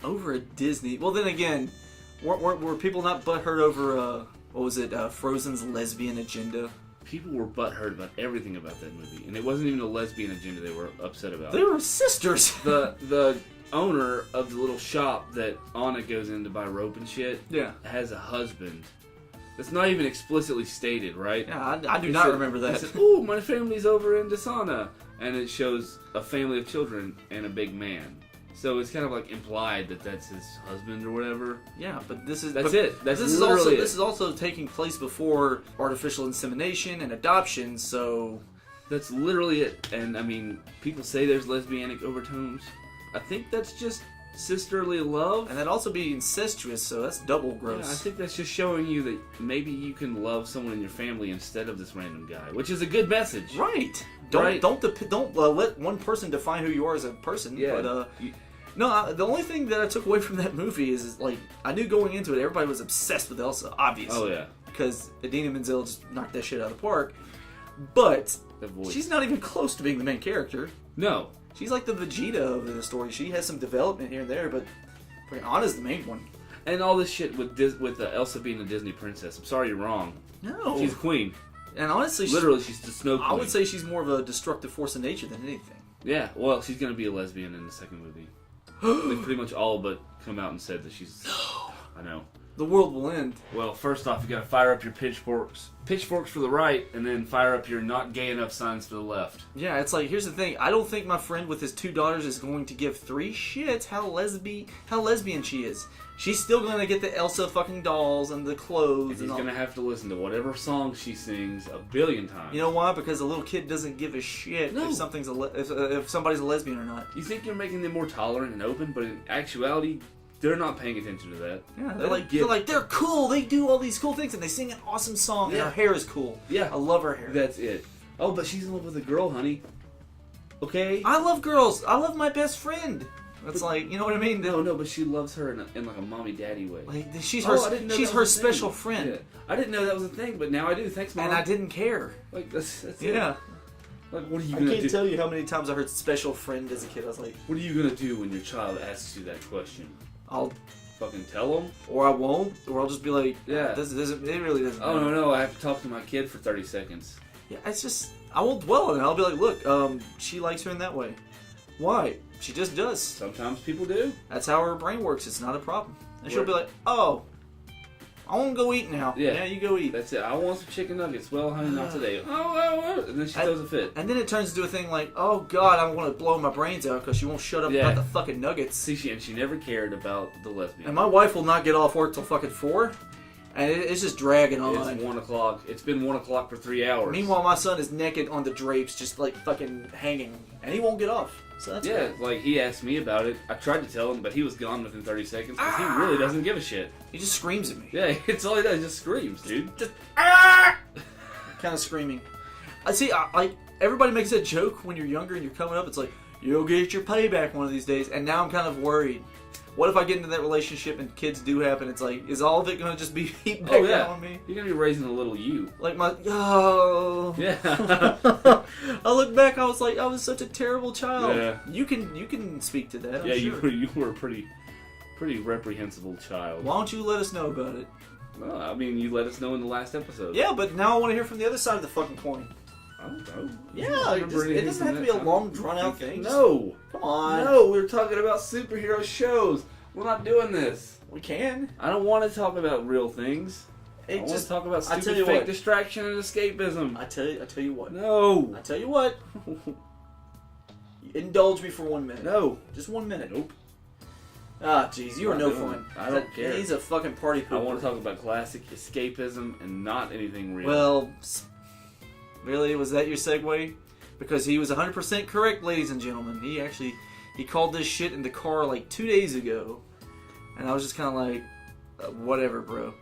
over at Disney. Well, then again, were people not butthurt over what was it? Frozen's lesbian agenda. People were butthurt about everything about that movie, and it wasn't even a lesbian agenda they were upset about. They were sisters. The owner of the little shop that Anna goes in to buy rope and shit has a husband. That's not even explicitly stated, right? Yeah, I do not remember that. He said, "Ooh, my family's over in Dasana," and it shows a family of children and a big man. So it's kind of like implied that that's his husband or whatever. Yeah, but this is it. This is also taking place before artificial insemination and adoption. So that's literally it. And I mean, people say there's lesbianic overtones. I think that's just sisterly love, and that'd also be incestuous. So that's double gross. Yeah, I think that's just showing you that maybe you can love someone in your family instead of this random guy, which is a good message. Right. don't Right. don't let one person define who you are as a person. Yeah. But no, the only thing that I took away from that movie is like I knew going into it, everybody was obsessed with Elsa, obviously. Oh yeah. Because Idina Menzel just knocked that shit out of the park. But The voice. she's not even close to being the main character. No. She's like the Vegeta of the story. She has some development here and there, but Anna's the main one. And all this shit with Elsa being a Disney princess. I'm sorry, you're wrong. No. She's a queen. And honestly, Literally, she's the snow queen. I would say she's more of a destructive force of nature than anything. Yeah, well, she's going to be a lesbian in the second movie. They pretty much all but come out and said that she's... No. I know. The world will end. Well, first off, you got to fire up your pitchforks. Pitchforks for the right, and then fire up your not gay enough signs for the left. Yeah, it's like, here's the thing. I don't think my friend with his 2 daughters is going to give 3 shits how lesbian she is. She's still going to get the Elsa fucking dolls and the clothes. And he's going to have to listen to whatever song she sings a billion times. You know why? Because the little kid doesn't give a shit No. if something's if somebody's a lesbian or not. You think you're making them more tolerant and open, but in actuality, they're not paying attention to that. Yeah, They they're cool. They do all these cool things and they sing an awesome song. Yeah. And her hair is cool. Yeah. I love her hair. That's it. Oh, but she's in love with a girl, honey. Okay? I love girls. I love my best friend. That's like, you know what I mean? No, but she loves her in like a mommy-daddy way. Like, she's Oh, her, I didn't know she's that her was a thing. special friend. Yeah. I didn't know that was a thing, but now I do. Thanks, Mom. And I didn't care. Like, that's it. Yeah. Like, what are you I gonna can't do? tell you how many times I heard special friend as a kid. I was like, What are you gonna do when your child asks you that question? I'll, Fucking tell them? or I won't, or I'll just be like, Yeah. this doesn't, it really doesn't Oh, matter. no, I have to talk to my kid for 30 seconds. Yeah, it's just, I won't dwell on it. I'll be like, look, she likes her in that way. Why? She just does. Sometimes people do. That's how her brain works. It's not a problem. And she'll Right. be like, oh, I want to go eat now. Yeah. You go eat. That's it. I want some chicken nuggets. Well, honey, not today. Oh, and then she throws a fit. And then it turns into a thing like, oh god, I want to blow my brains out because she won't shut up Yeah. about the fucking nuggets. See, she never cared about the lesbian. And my wife will not get off work till fucking 4, and it's just dragging on. It's 1 o'clock. It's been 1 o'clock for 3 hours. Meanwhile, my son is naked on the drapes, just like fucking hanging, and he won't get off. So that's yeah, good. like he asked me about it. I tried to tell him, but he was gone within 30 seconds because he really doesn't give a shit. He just screams at me. Yeah, it's all he does. He just screams, dude. Just kind of screaming. I see. Like everybody makes that joke when you're younger and you're coming up. It's like you'll get your payback one of these days. And now I'm kind of worried. What if I get into that relationship and kids do happen? It's like, is all of it going to just be heaped back Oh yeah, down on me? you're gonna be raising a little you. Like my Yeah. I look back. I was like, I was such a terrible child. Yeah. You can speak to that. I'm Yeah, sure. you were a pretty reprehensible child. Why don't you let us know about it? Well, I mean, you let us know in the last episode. Yeah, but now I want to hear from the other side of the fucking coin. I don't know. Yeah, I don't remember it anything doesn't from have to that be a time. long, drawn-out thing. No. Come on. No, we're talking about superhero shows. We're not doing this. We can. I don't want to talk about real things. I want to talk about I tell stupid you fake what. distraction and escapism. I tell you what. No. I tell you what. Indulge me for 1 minute. No. Just 1 minute. Nope. Ah, jeez, you are I'm no not doing fun. it. I don't care. He's a fucking party pooper. I want to talk about classic escapism and not anything real. Well, really, was that your segue? Because he was 100% correct, ladies and gentlemen. He called this shit in the car like 2 days ago, and I was just kind of like, whatever, bro.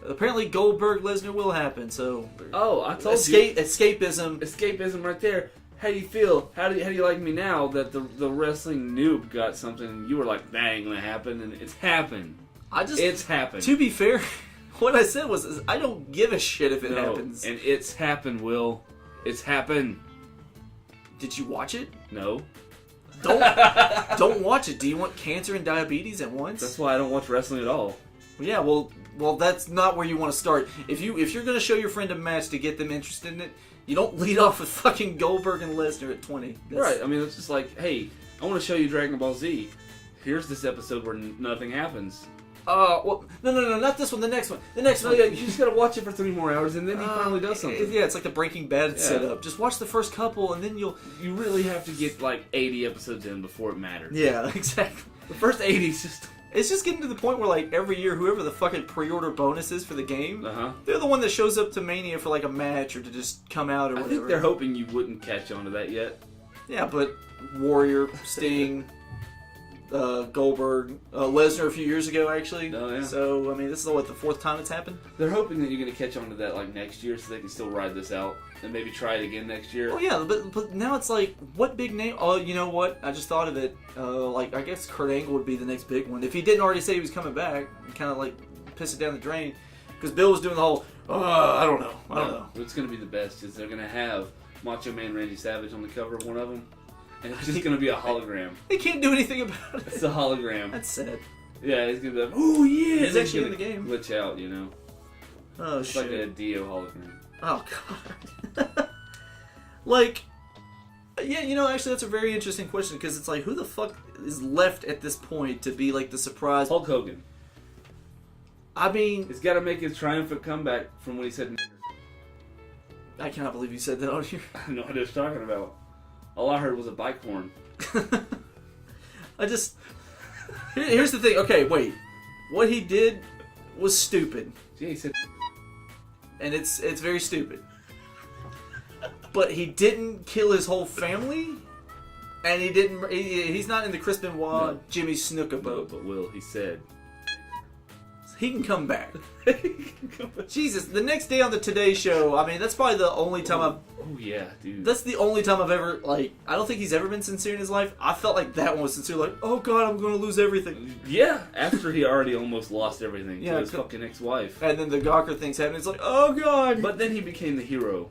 Apparently, Goldberg Lesnar will happen. So, oh, I told you. Escapism. Escapism right there. How do you feel? How do you like me now that the wrestling noob got something and you were like, that ain't gonna happen, and it's happened. It's happened. To be fair, what I said was, I don't give a shit if it happens. And it's happened, Will. It's happened. Did you watch it? No. Don't watch it. Do you want cancer and diabetes at once? That's why I don't watch wrestling at all. Yeah, well, that's not where you want to start. If you're gonna show your friend a match to get them interested in it, you don't lead off with fucking Goldberg and Lesnar at 20. Right. I mean, it's just like, hey, I want to show you Dragon Ball Z. Here's this episode where nothing happens. Well, no, not this one. The next one. The next No, one. yeah, you just gotta watch it for 3 more hours, and then he finally does something. Yeah, it's like the Breaking Bad Yeah. setup. Just watch the first couple, and then you'll. You really have to get like 80 episodes in before it matters. Yeah, exactly. The first 80 is just. It's just getting to the point where, like, every year, whoever the fucking pre-order bonus is for the game, they're the one that shows up to Mania for, like, a match or to just come out or I whatever. think they're hoping you wouldn't catch on to that yet. Yeah, but Warrior, Sting, Goldberg, Lesnar a few years ago, actually. Oh, yeah. So, I mean, this is, what, the 4th time it's happened? They're hoping that you're going to catch on to that like next year so they can still ride this out and maybe try it again next year. Oh, yeah, but now it's like, what big name? Oh, you know what? I just thought of it. Like, I guess Kurt Angle would be the next big one. If he didn't already say he was coming back, kind of like piss it down the drain. Because Bill was doing the whole, I don't know. What's going to be the best is they're going to have Macho Man Randy Savage on the cover of one of them. And it's just going to be a hologram. They can't do anything about it. It's a hologram. That's sad. Yeah, he's going to be like, oh yeah. He's actually in the game. Glitch out, you know. Oh, It's shit. like a Dio hologram. Oh, God. Like, yeah, you know, actually, that's a very interesting question, because it's like, who the fuck is left at this point to be, like, the surprise? Hulk Hogan. I mean, He's got to make his triumphant comeback from when he said, I cannot believe you said that on here. I have no idea what he's talking about. All I heard was a bike horn. I just... Here's the thing. Okay, wait. What he did was stupid. Yeah, he said, And it's very stupid. But he didn't kill his whole family? And he didn't... He's not in the Chris Benoit, No. Jimmy Snuka boat. but Will, he said. He can come back. Jesus, the next day on the Today Show, I mean, that's probably the only time Oh yeah, dude. That's the only time I've ever, like, I don't think he's ever been sincere in his life. I felt like that one was sincere, like, oh God, I'm going to lose everything. Yeah, after he already almost lost everything Yeah, to his 'cause- fucking ex-wife. And then the Gawker thing's happening, it's like, oh God. But then he became the hero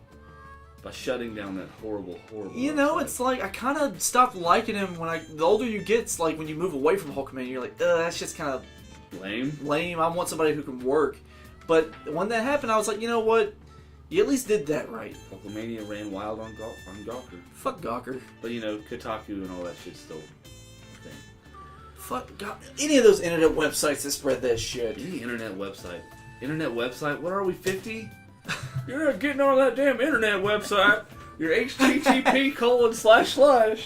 by shutting down that horrible You know, website. it's like, I kind of stopped liking him the older you get, it's like when you move away from Hulkman, you're like, that's just kind of lame. lame. I want somebody who can work. But when that happened, I was like, you know what? You at least did that right. Hulkamania ran wild on Gawker. Fuck Gawker. But you know, Kotaku and all that shit's still a thing. Fuck God. Any of those internet websites that spread that shit. Any internet website. Internet website? What are we, 50? You're not getting on that damn internet website. Your http://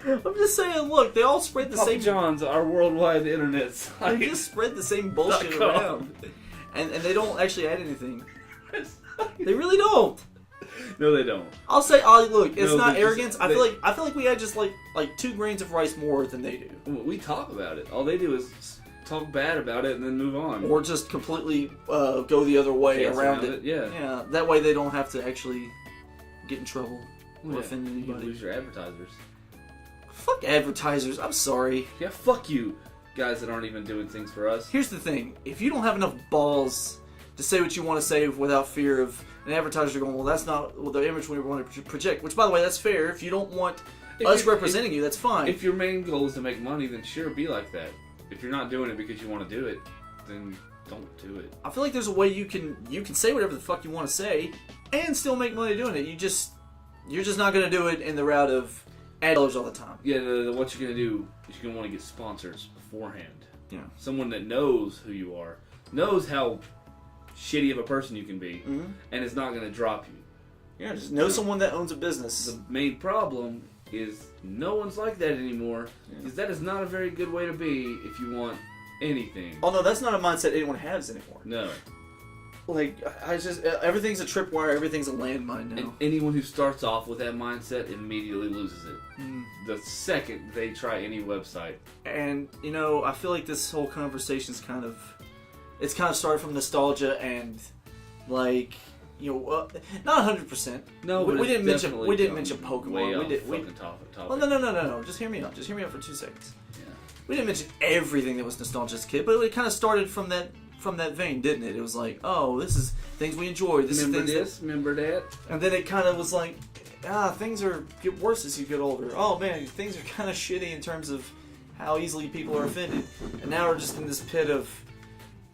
I'm just saying, look, they all spread the Papa same. John's, our worldwide internet They site. just spread the same bullshit .com. around, and they don't actually add anything. They really don't. No, they don't. I'll say, look, it's No, not they arrogance. just- I feel like we add just like 2 grains of rice more than they do, We talk about it. All they do is talk bad about it and then move on. or just completely go the other way Dance around around it. it, yeah. Yeah. That way they don't have to actually get in trouble or Yeah, offend you anybody. lose your advertisers. Fuck advertisers. I'm sorry. Yeah, fuck you, guys that aren't even doing things for us. Here's the thing: if you don't have enough balls to say what you want to say without fear of an advertiser going, well, that's not the image we want to project. Which, by the way, that's fair. If you don't want us representing you, that's fine. If your main goal is to make money, then sure, be like that. If you're not doing it because you want to do it, then don't do it. I feel like there's a way you can say whatever the fuck you want to say and still make money doing it. You're just not going to do it in the route of ad dollars all the time. Yeah, what you're going to do is you're going to want to get sponsors beforehand. Yeah. Someone that knows who you are, knows how shitty of a person you can be, and is not going to drop you. Yeah, just know someone that owns a business. The main problem is no one's like that anymore, because that is not a very good way to be if you want anything. Oh no, that's not a mindset anyone has anymore. No. Like, I just everything's a tripwire, everything's a landmine now. And anyone who starts off with that mindset immediately loses it. The second they try any website. And you know, I feel like this whole conversation's kind of started from nostalgia and like, you know, not 100%. No, we but didn't it's mention definitely Pokemon. way off we fucking topic. well, no. Just hear me out. Just hear me out for 2 seconds. Yeah. We didn't mention everything that was nostalgia as a kid, but it kind of started from that vein, didn't it? It was like, oh, this is things we enjoy. Remember this? Remember that? And then it kind of was like, things get worse as you get older. Oh man, things are kind of shitty in terms of how easily people are offended. And now we're just in this pit of,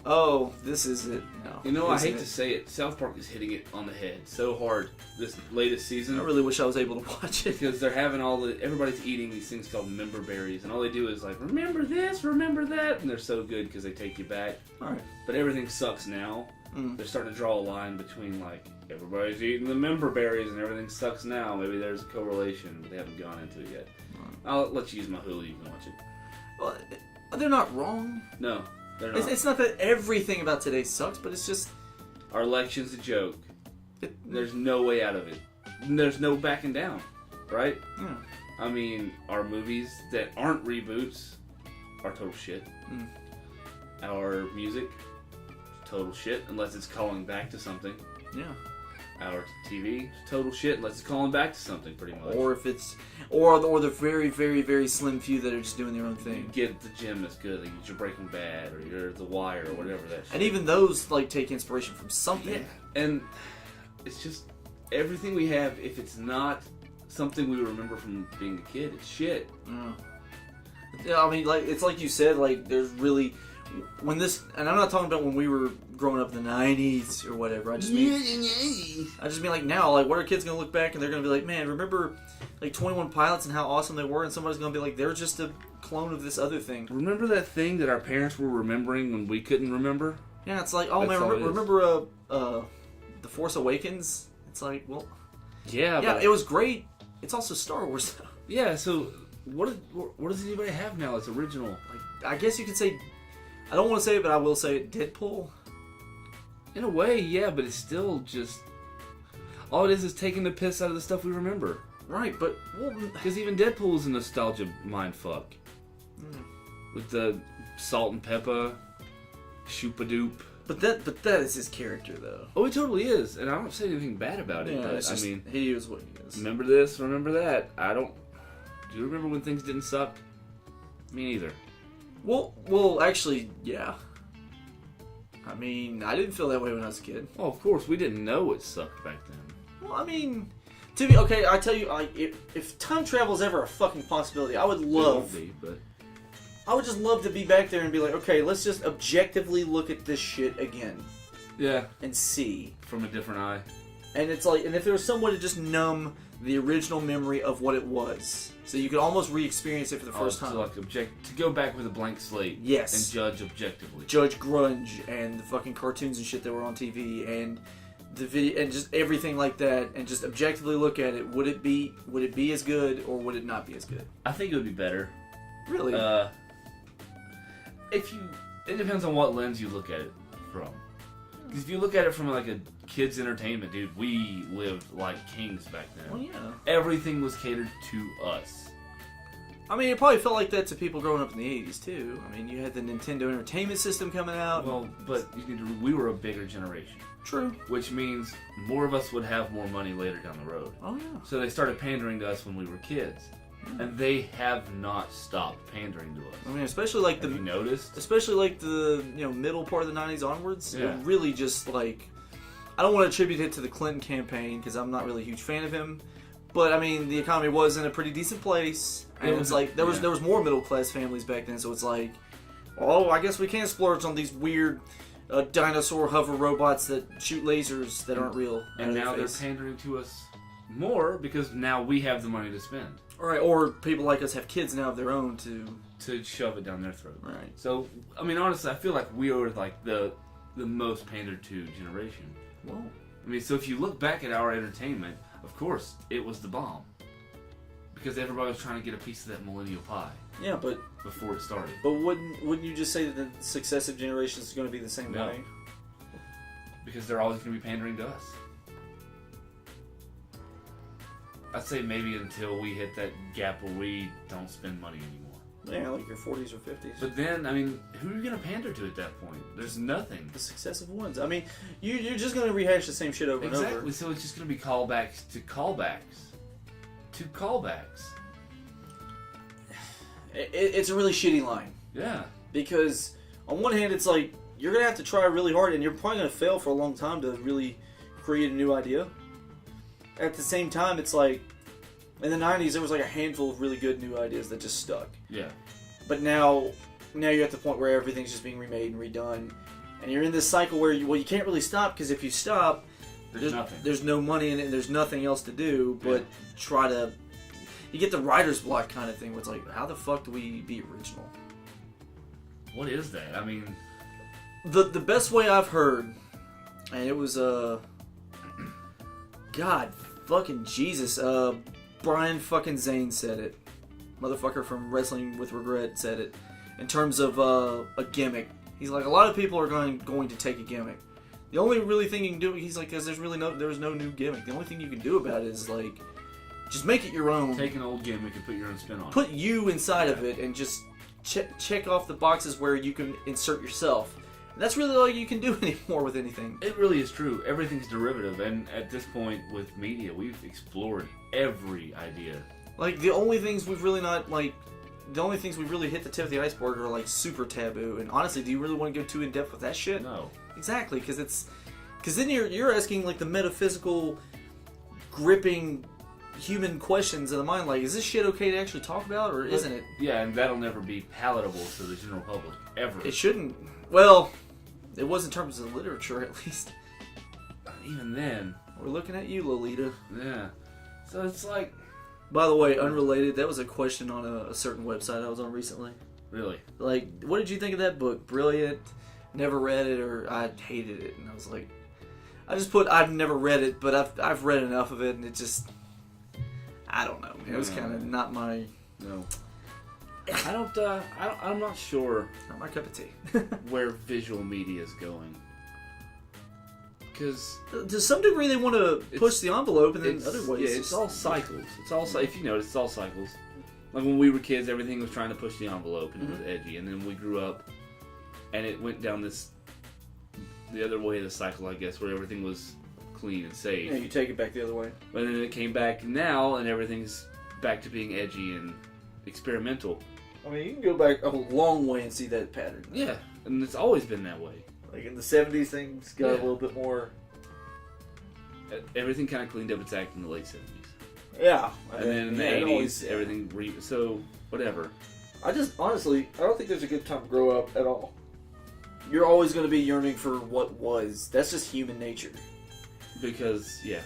oh, this is it. No, You know, I isn't hate to say it, South Park is hitting it on the head so hard this latest season. I really wish I was able to watch it. Because they're having everybody's eating these things called member berries, and all they do is like, remember this, remember that, and they're so good because they take you back. All right. But everything sucks now. They're starting to draw a line between like, everybody's eating the member berries and everything sucks now. Maybe there's a correlation, but they haven't gone into it yet. I'll let you use my Hulu, you can watch it. Well, they're not wrong. No, they're not. It's not that everything about today sucks, but it's just... Our election's a joke. There's no way out of it. There's no backing down, right? Yeah. I mean, our movies that aren't reboots are total shit. Mm. Our music, total shit, unless it's calling back to something. Yeah. Our TV, total shit, unless it's calling back to something, pretty much. Or if it's, or the very, very, very slim few that are just doing their own You thing. get the gym is good, like your Breaking Bad, or your The Wire, or whatever that shit. And even those, like, take inspiration from something. Yeah, and it's just, everything we have, if it's not something we remember from being a kid, it's shit. Yeah. Yeah, I mean, like, it's like you said, like, there's really, when this, and I'm not talking about when we were growing up in the 90s or whatever, I just mean like now, like, what are kids gonna look back and they're gonna be like, man, remember, like, 21 Pilots and how awesome they were, and somebody's gonna be like, they're just a clone of this other thing. Remember that thing that our parents were remembering when we couldn't remember? Yeah, it's like, oh That's man, all it is. remember The Force Awakens? It's like, well, Yeah, yeah, but, it was great. It's also Star Wars. yeah, so what does anybody have now that's original? Like, I guess you could say, I don't want to say it, but I will say it, Deadpool. In a way, yeah, but it's still just, all it is taking the piss out of the stuff we remember. Right, but, well, Because even Deadpool is a nostalgia mindfuck. With the salt and pepper, shoop-a-doop. but that is his character, though. Oh, it totally is, and I don't say anything bad about it, Yeah, but it's just, I mean, he is what he is. remember this, remember that. Do you remember when things didn't suck? Me neither. Well, actually, yeah. I mean, I didn't feel that way when I was a kid. Oh, of course, we didn't know it sucked back then. Well, I mean, to be okay, I tell you, if time travel is ever a fucking possibility, I would It love. won't be, but I would just love to be back there and be like, okay, let's just objectively look at this shit again yeah, and see. from a different eye. And it's like, and if there was some way to just numb the original memory of what it was, so you could almost re-experience it for the first time. To like to go back with a blank slate. Yes. And judge objectively. Judge Grunge and the fucking cartoons and shit that were on TV and the video and just everything like that, and just objectively look at it. Would it be as good or would it not be as good? I think it would be better. Really? It depends on what lens you look at it from. Because if you look at it from like a kid's entertainment, dude, we lived like kings back then. Well, yeah. Everything was catered to us. I mean, it probably felt like that to people growing up in the 80s, too. I mean, you had the Nintendo Entertainment System coming out. Well, but we were a bigger generation. True. Which means more of us would have more money later down the road. Oh, yeah. So they started pandering to us when we were kids. And they have not stopped pandering to us. I mean, especially like Have you noticed? especially like the middle part of the 90s onwards. Yeah. It really just like, I don't want to attribute it to the Clinton campaign because I'm not really a huge fan of him, but I mean the economy was in a pretty decent place, and it's like there was more middle class families back then, so it's like, oh, I guess we can splurge on these weird dinosaur hover robots that shoot lasers that aren't real. And now they're pandering to us more because now we have the money to spend. Right, or people like us have kids now of their own To shove it down their throat. Right. So, I mean, honestly, I feel like we are like the most pandered to generation. Well, I mean, so if you look back at our entertainment, of course, it was the bomb. Because everybody was trying to get a piece of that millennial pie yeah, but before it started. wouldn't you just say that the successive generations are going to be the same No. way? Because they're always going to be pandering to us. I'd say maybe until we hit that gap where we don't spend money anymore. Yeah, like your 40s or 50s. But then, I mean, who are you going to pander to at that point? There's nothing. The successive ones. I mean, you're just going to rehash the same shit over and over. Exactly, so it's just going to be callbacks to callbacks. To callbacks. It's a really shitty line. Yeah. Because, on one hand, it's like, you're going to have to try really hard, and you're probably going to fail for a long time to really create a new idea. At the same time, it's like, in the 90s, there was like a handful of really good new ideas that just stuck. Yeah. But now you're at the point where everything's just being remade and redone. And you're in this cycle where you can't really stop, because if you stop, There's nothing. There's no money in it, and there's nothing else to do but try to... You get the writer's block kind of thing, where it's like, how the fuck do we be original? What is that? I mean... The best way I've heard, and it was, God fucking Jesus, Brian fucking Zane said it. Motherfucker from Wrestling with Regret said it. In terms of a gimmick. He's like, a lot of people are going to take a gimmick. The only really thing you can do, he's like, because there's no new gimmick. The only thing you can do about it is like, just make it your own. Take an old gimmick and put your own spin on it. Put you inside of it and just check off the boxes where you can insert yourself. And that's really all you can do anymore with anything. It really is true. Everything's derivative, and at this point with media, we've explored every idea. Like, the only things we've really hit the tip of the iceberg are like super taboo. And honestly, do you really want to go too in depth with that shit? No. Exactly, because then you're asking like the metaphysical, gripping human questions of the mind. Like, is this shit okay to actually talk about, or isn't it? Yeah, and that'll never be palatable to the general public ever. It shouldn't. Well, it was in terms of literature, at least. Even then, We're looking at you, Lolita. yeah. So it's like, By the way, unrelated, that was a question on a certain website I was on recently. really, Like, what did you think of that book? Brilliant, never read it, or I hated it? And I was like, I just put I've never read it, but I've read enough of it, and it just, I don't know. It was kind of not my no. I'm not sure not my cup of tea. where visual media is going. Because To some degree, they want to push the envelope, and then it's, other ways, yeah, it's all cycles. It's all if you notice, it's all cycles. Like when we were kids, everything was trying to push the envelope, and it was edgy. And then we grew up, and it went down the other way of the cycle, I guess, where everything was clean and safe. Yeah, you take it back the other way. But then it came back now, and everything's back to being edgy and experimental. I mean, you can go back a long way and see that pattern. Yeah, and it's always been that way. Like in the 70s, things got a little bit more. Everything kind of cleaned up its act in the late 70s. Yeah. And then in the 80s, everything so, whatever. I just, honestly, I don't think there's a good time to grow up at all. You're always going to be yearning for what was. That's just human nature. Because, yeah.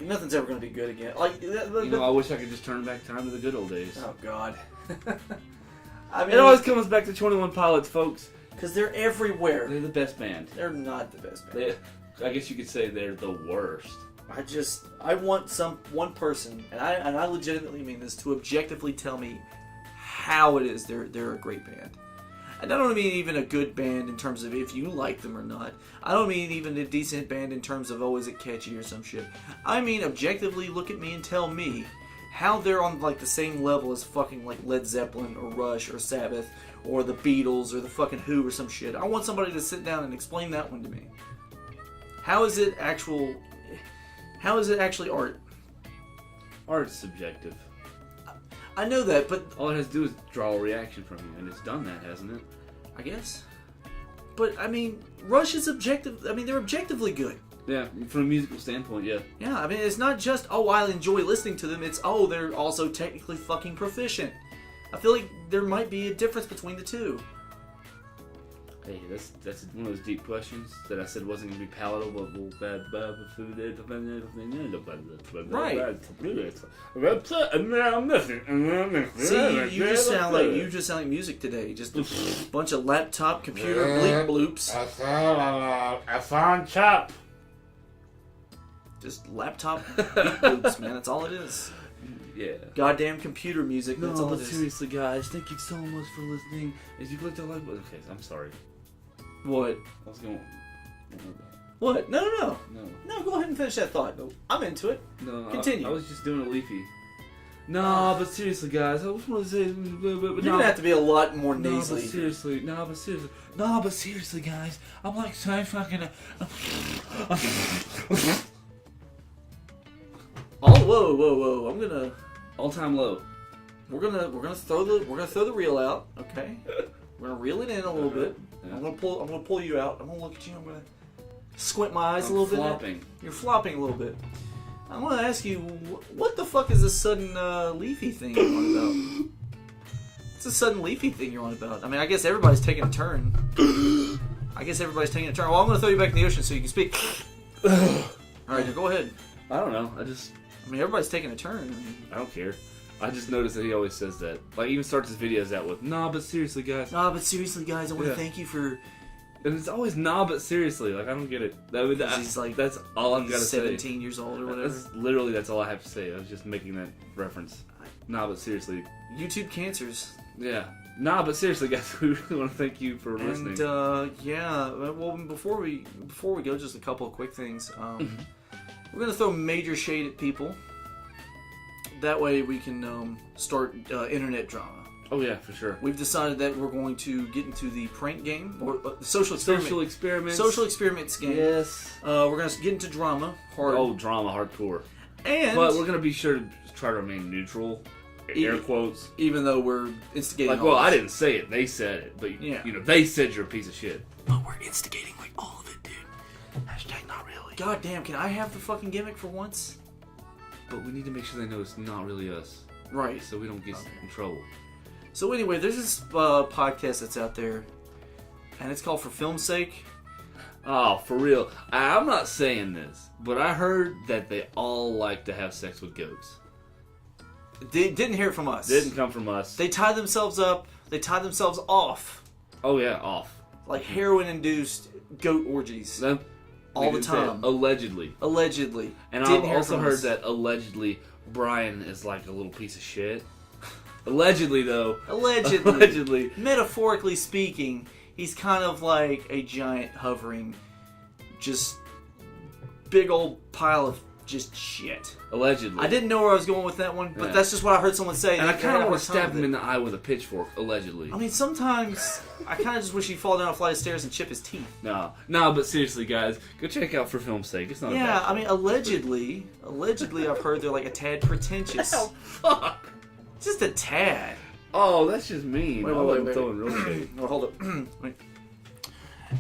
Nothing's ever going to be good again. Like, I wish I could just turn back time to the good old days. Oh, God. I mean, It always comes back to 21 Pilots, folks. because they're everywhere. They're the best band. They're not the best band. I guess you could say they're the worst. I want one person, and I legitimately mean this, to objectively tell me how it is they're a great band. And I don't mean even a good band in terms of if you like them or not. I don't mean even a decent band in terms of, oh, is it catchy or some shit. I mean objectively look at me and tell me how they're on like the same level as fucking like Led Zeppelin or Rush or Sabbath or the Beatles or the fucking Who or some shit. I want somebody to sit down and explain that one to me. How is it actually art? Art's subjective. I know that, but All it has to do is draw a reaction from you, and it's done that, hasn't it? I guess. But I mean, Rush is objective. I mean, they're objectively good. Yeah, from a musical standpoint, yeah. Yeah, I mean, it's not just, oh, I enjoy listening to them. It's, oh, they're also technically fucking proficient. I feel like there might be a difference between the two. Hey, that's one of those deep questions that I said wasn't going to be palatable. Right. See, you just sound like music today. Just a bunch of laptop computer bleep bloops. I found Chop. Just laptop beep bloops, man. That's all it is. Yeah. Goddamn computer music. That's all it is. Seriously, guys, thank you so much for listening. As you clicked on like, okay, I'm sorry. What? I was going. What? No. No. No, go ahead and finish that thought. I'm into it. No. Continue. I was just doing a leafy. No, but seriously, guys, I just want to say. You're gonna have to be a lot more nasally. No, but seriously, guys, I'm like so fucking. Oh, whoa! I'm gonna. All-time low. We're gonna throw the reel out. Okay. We're gonna reel it in a little bit. Yeah. I'm gonna pull you out. I'm gonna look at you. I'm gonna squint my eyes I'm a little flopping. bit. You're flopping a little bit. I'm gonna ask you, what the fuck is this sudden leafy thing you're on about? What's the sudden leafy thing you're on about? I mean, I guess everybody's taking a turn. Well, I'm gonna throw you back in the ocean so you can speak. All right, now go ahead. I don't know. I mean, everybody's taking a turn. I don't care. I just noticed that he always says that. Like, he even starts his videos out with, nah, but seriously, guys. Nah, but seriously, guys, I want to Yeah. thank you for... And it's always, nah, but seriously. Like, I don't get it. He's like, that's all I've got to say. 17 years old or whatever. That's all I have to say. I was just making that reference. Nah, but seriously. YouTube cancers. Yeah. Nah, but seriously, guys, we really want to thank you for listening. And, yeah, well, before we go, just a couple of quick things. We're going to throw major shade at people. That way we can start internet drama. Oh yeah, for sure. We've decided that we're going to get into the prank game or social experiment. Social experiments game. Yes. We're gonna get into drama. Drama, hardcore. But we're gonna be sure to try to remain neutral. Air quotes. Even though we're instigating. Like, well, I didn't say it; they said it. But they said you're a piece of shit. But we're instigating like all of it, dude. Hashtag not really. God damn! Can I have the fucking gimmick for once? But we need to make sure they know it's not really us, Right. so we don't get in trouble. So anyway, there's this podcast that's out there, and it's called For Film's Sake. Oh, for real. I'm not saying this, but I heard that they all like to have sex with goats. They didn't hear it from us. Didn't come from us. They tied themselves up. They tied themselves off. Oh yeah, off. Like heroin-induced goat orgies. All the time. Allegedly. And Didn't I've also heard that allegedly Brian is like a little piece of shit. Allegedly, though. Allegedly. Metaphorically speaking, he's kind of like a giant hovering, just big old pile of just shit. Allegedly. I didn't know where I was going with that one, but that's just what I heard someone say. And I kind of want to stab him in the eye with a pitchfork, allegedly. I mean, sometimes I kind of just wish he'd fall down a flight of stairs and chip his teeth. No, but seriously, guys, go check out For Film's Sake. It's not. Yeah, I mean, allegedly, I've heard they're like a tad pretentious. Oh, fuck. Just a tad. Oh, that's just mean. Wait. Throwing real shade. Oh, hold up. Wait.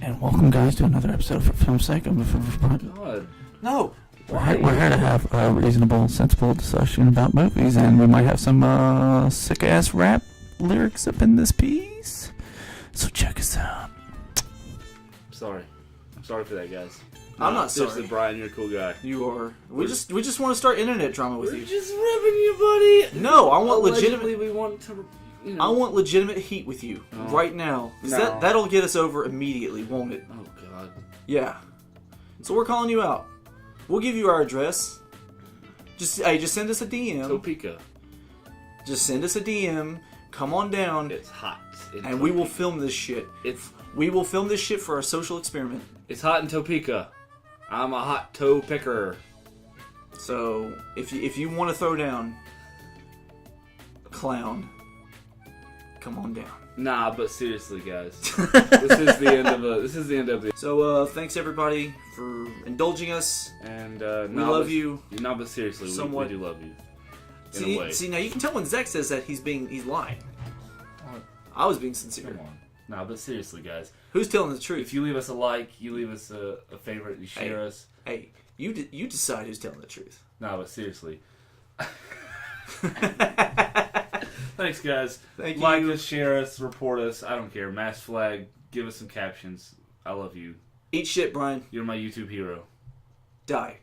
And welcome, guys, to another episode for Film's Sake. God. No. We're here to have a reasonable, sensible discussion about movies, and we might have some sick-ass rap lyrics up in this piece. So check us out. Sorry. I'm sorry for that, guys. I'm not seriously, sorry. Brian, you're a cool guy. You are. We just want to start internet drama with you. Just rubbing you, buddy. No, I want Allegedly, legitimate. we want to, I want legitimate heat with you right now. 'Cause No. that'll get us over immediately, won't it? Oh, God. Yeah. So we're calling you out. We'll give you our address. Just send us a DM. Topeka. Just send us a DM. Come on down, It's hot. and we will film this shit. We will film this shit for our social experiment. It's hot in Topeka. I'm a hot toe picker. So if you want to throw down, clown, come on down. Nah, but seriously, guys, this is the end of the. So thanks everybody for indulging us. And We love you. No, but seriously, we Somewhat. do love you. In a way. See, now you can tell when Zach says that he's lying. I was being sincere. Come on. Nah, but seriously, guys, Who's telling the truth? if you leave us a like, you leave us a favorite, you share us. Hey, you decide who's telling the truth. Nah, but seriously. Thanks, guys. Thank you. Like us, share us, report us. I don't care. Mass flag. Give us some captions. I love you. Eat shit, Brian. You're my YouTube hero. Die.